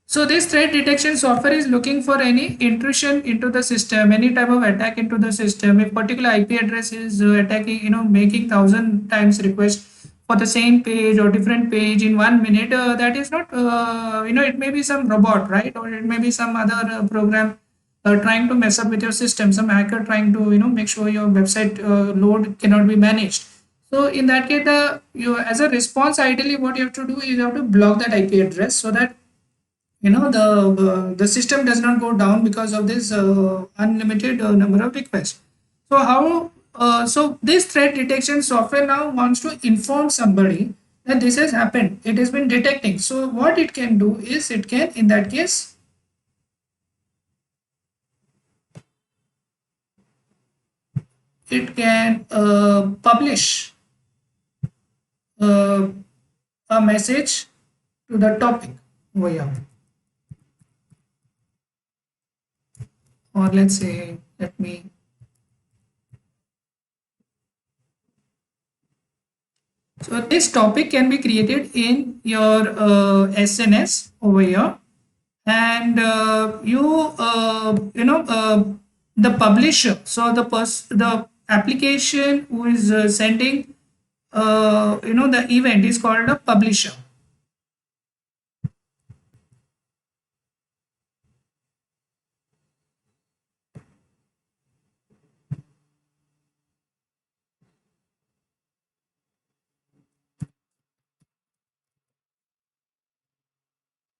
Speaker 1: So this threat detection software is looking for any intrusion into the system, any type of attack into the system. If particular IP address is attacking, making 1,000 times request for the same page or different page in 1 minute, that is not, it may be some robot, right? Or it may be some other program trying to mess up with your system, some hacker trying to, make sure your website load cannot be managed. So in that case, you as a response, ideally what you have to do is you have to block that IP address so that the system does not go down because of this unlimited number of requests. So this threat detection software now wants to inform somebody that this has happened, it has been detecting. So what it can do is it can, in that case, it can publish uh, a message to the topic over here. Or let's say, let me so this topic can be created in your SNS over here, and the publisher, so the application who is sending the event is called a publisher.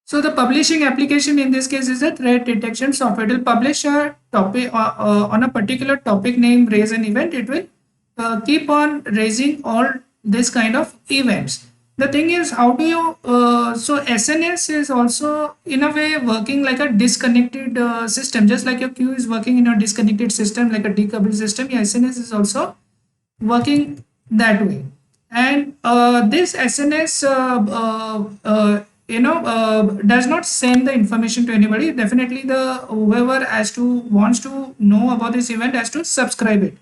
Speaker 1: So the publishing application in this case is a threat detection software. It will publish a topic on a particular topic name, raise an event. It will keep on raising all this kind of events. The thing is, how do you? So SNS is also in a way working like a disconnected system, just like your queue is working in a disconnected system, like a decoupled system. Yeah, SNS is also working that way. And this SNS does not send the information to anybody. Definitely the whoever has to wants to know about this event has to subscribe it.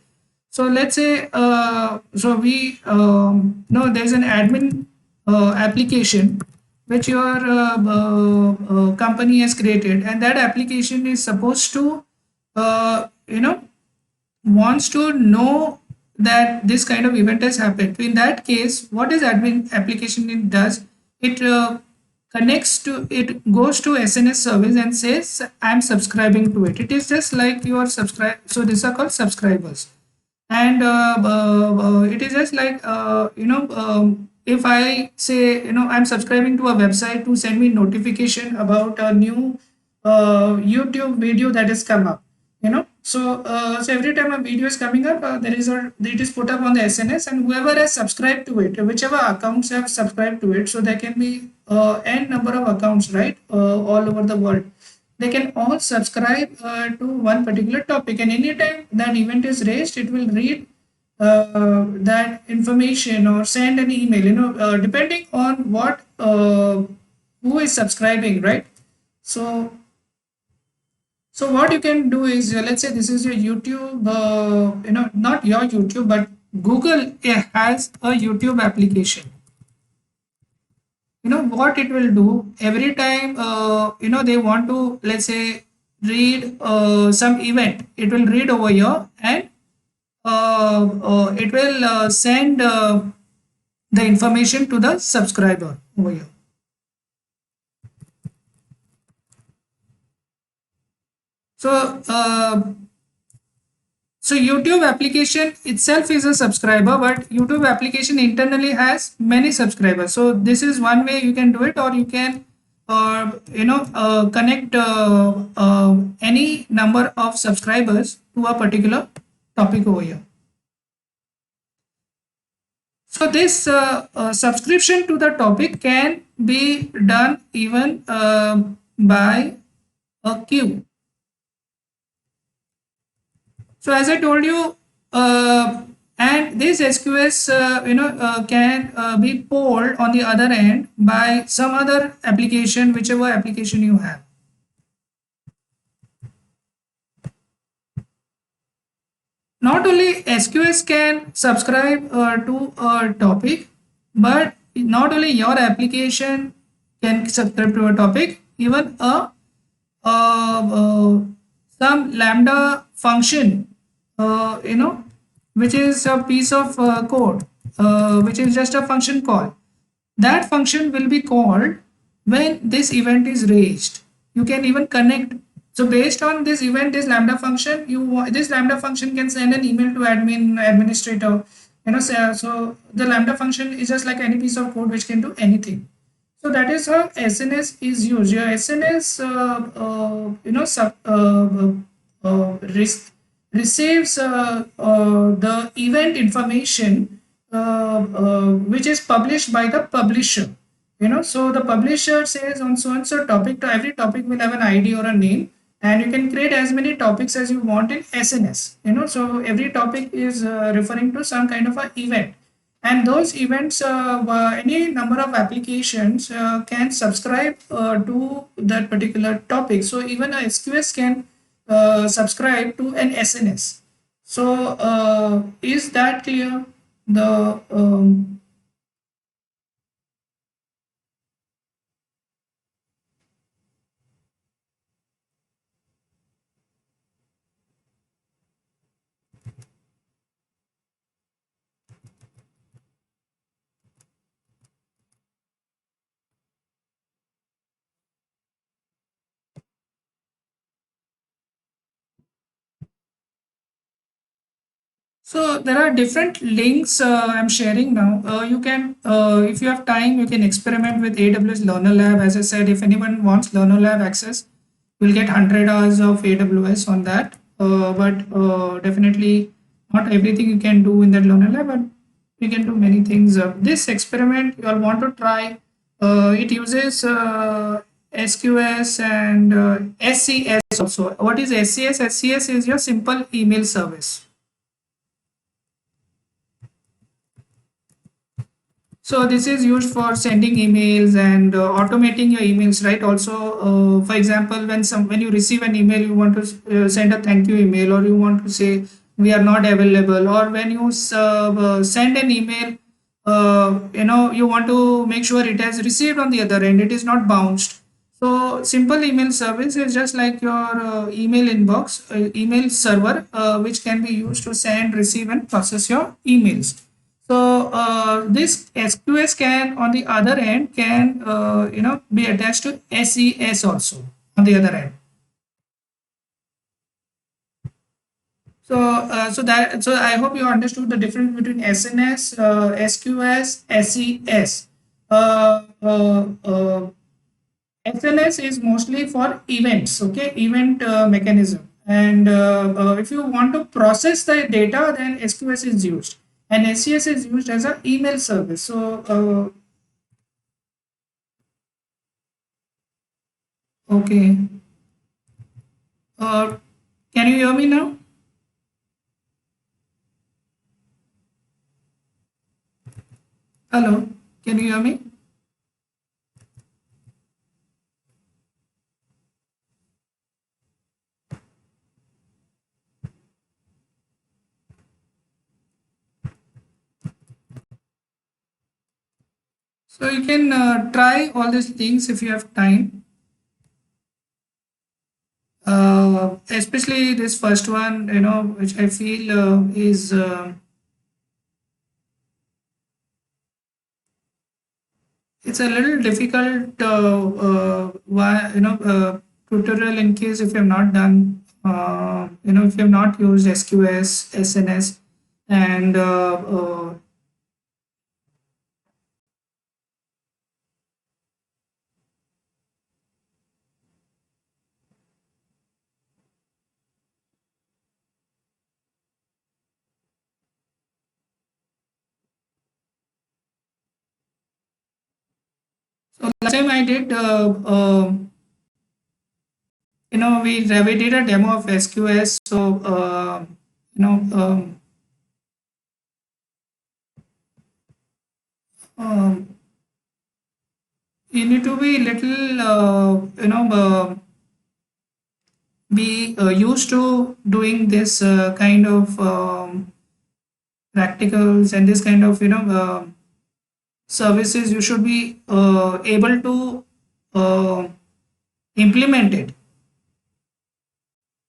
Speaker 1: So let's say so we know there's an admin application which your company has created, and that application is supposed to wants to know that this kind of event has happened. In that case, what is admin application it does? It connects to it, goes to SNS service and says, I'm subscribing to it. It is just like your subscribe. So these are called subscribers. And it is just like if I say I'm subscribing to a website to send me notification about a new YouTube video that has come up. So every time a video is coming up, it is put up on the SNS, and whoever has subscribed to it, whichever accounts have subscribed to it, so there can be n number of accounts, right, all over the world. They can all subscribe to one particular topic, and anytime that event is raised, it will read that information or send an email, depending on what who is subscribing, right? So what you can do is, let's say this is your YouTube, not your YouTube, but Google has a YouTube application. What it will do every time, they want to, let's say, read some event, it will read over here, and it will send the information to the subscriber over here. So, so YouTube application itself is a subscriber, but YouTube application internally has many subscribers. So this is one way you can do it, or you can, connect any number of subscribers to a particular topic over here. So this subscription to the topic can be done even by a queue. So as I told you, and this SQS can be polled on the other end by some other application, whichever application you have. Not only SQS can subscribe to a topic, but not only your application can subscribe to a topic, even some Lambda function, which is a piece of code, which is just a function call. That function will be called when this event is raised. You can even connect. So based on this event, this Lambda function, this Lambda function can send an email to administrator. So the Lambda function is just like any piece of code which can do anything. So that is how SNS is used. Your SNS, receives the event information which is published by the publisher. So the publisher says on so and so topic, to every topic will have an ID or a name, and you can create as many topics as you want in SNS. So every topic is referring to some kind of an event, and those events, any number of applications can subscribe to that particular topic. So even a SQS can subscribe to an SNS. So is that clear? The So there are different links I'm sharing now. You can, if you have time, you can experiment with AWS Learner Lab. As I said, if anyone wants Learner Lab access, you'll get 100 hours of AWS on that. But definitely not everything you can do in that Learner Lab, but you can do many things. This experiment you'll want to try. It uses SQS and SCS also. What is SCS? SCS is your simple email service. So this is used for sending emails and automating your emails, right? Also, for example, when you receive an email, you want to send a thank you email, or you want to say we are not available, or when you send an email, you want to make sure it has received on the other end, it is not bounced. So simple email service is just like your email inbox, email server, which can be used to send, receive, and process your emails. So this SQS can, on the other end, can be attached to SES also on the other end. So I hope you understood the difference between SNS, SQS, SES. Uh, uh, uh, SNS is mostly for events, okay, event mechanism. And if you want to process the data, then SQS is used, and SES is used as an email service. So, okay, uh, can you hear me now? Hello, can you hear me? So you can try all these things if you have time. Especially this first one, which I feel is it's a little difficult tutorial in case if you have not done if you have not used SQS, SNS, and so last time I did we did a demo of SQS. So you know um, you need to be little be used to doing this kind of practicals and this kind of services. You should be able to uh, implement it.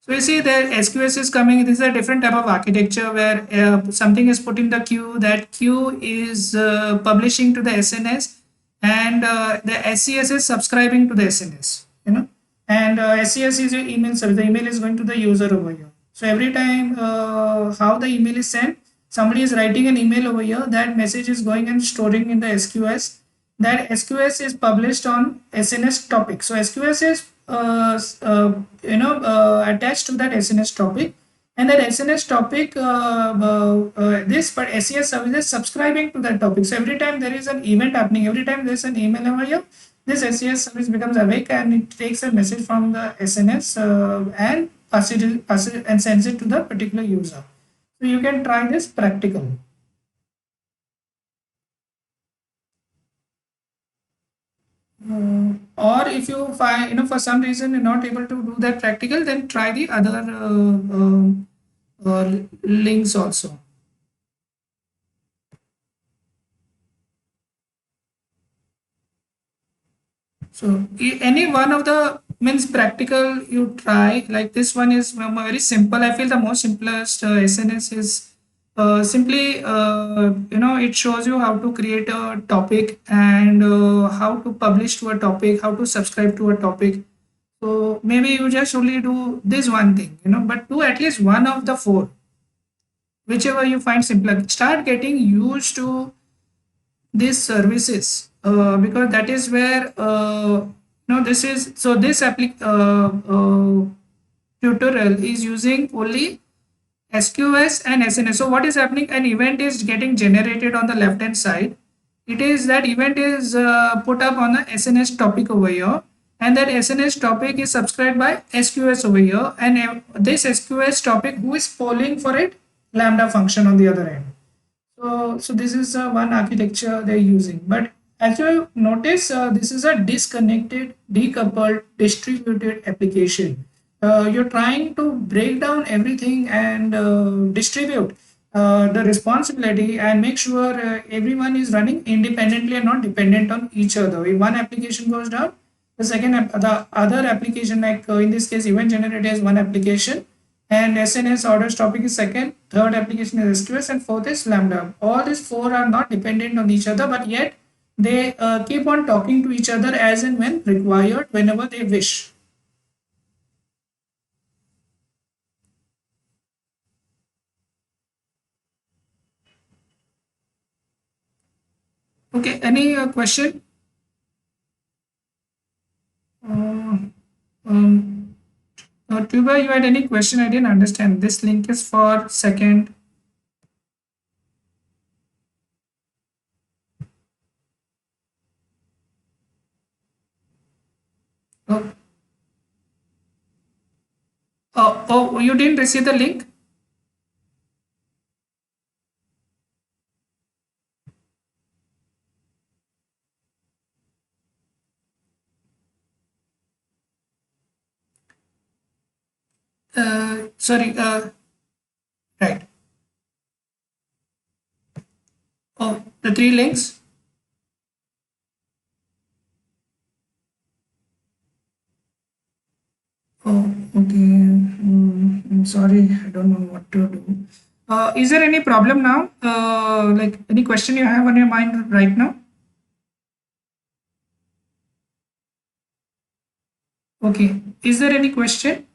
Speaker 1: So you see that SQS is coming. This is a different type of architecture where something is put in the queue. That queue is publishing to the SNS, and the SCS is subscribing to the SNS. And SCS is your email service. The email is going to the user over here. So every time how the email is sent, somebody is writing an email over here. That message is going and storing in the SQS. That SQS is published on SNS topic. So SQS is attached to that SNS topic, and that SNS topic this but SES service is subscribing to that topic. So every time there is an event happening, every time there is an email over here, this SES service becomes awake and it takes a message from the SNS and passes it and sends it to the particular user. So you can try this practical. Or if you find, for some reason you're not able to do that practical, then try the other links also. So any one of the means practical you try, like this one is very simple. I feel the most simplest SNS is simply it shows you how to create a topic and how to publish to a topic, how to subscribe to a topic. So maybe you just only do this one thing, but do at least one of the four, whichever you find simpler. Start getting used to these services because that is where this is so this tutorial is using only SQS and SNS. So what is happening? An event is getting generated on the left hand side. It is that event is put up on the SNS topic over here, and that SNS topic is subscribed by SQS over here, and this SQS topic who is polling for it, Lambda function on the other end. So this is one architecture they're using. But as you notice, this is a disconnected, decoupled, distributed application. You're trying to break down everything and distribute the responsibility and make sure everyone is running independently and not dependent on each other. If one application goes down, the other application, like in this case, event generator is one application, and SNS orders topic is second, third application is SQS, and fourth is Lambda. All these four are not dependent on each other, but yet they keep on talking to each other as and when required, whenever they wish. Okay, any question? Uh, um, Tuba, you had any question? I didn't understand. This link is for second. Oh, oh, you didn't receive the link? Sorry. Right. Oh, the three links. Oh, okay. I'm sorry. I don't know what to do. Is there any problem now? Like any question you have on your mind right now? Okay. Is there any question?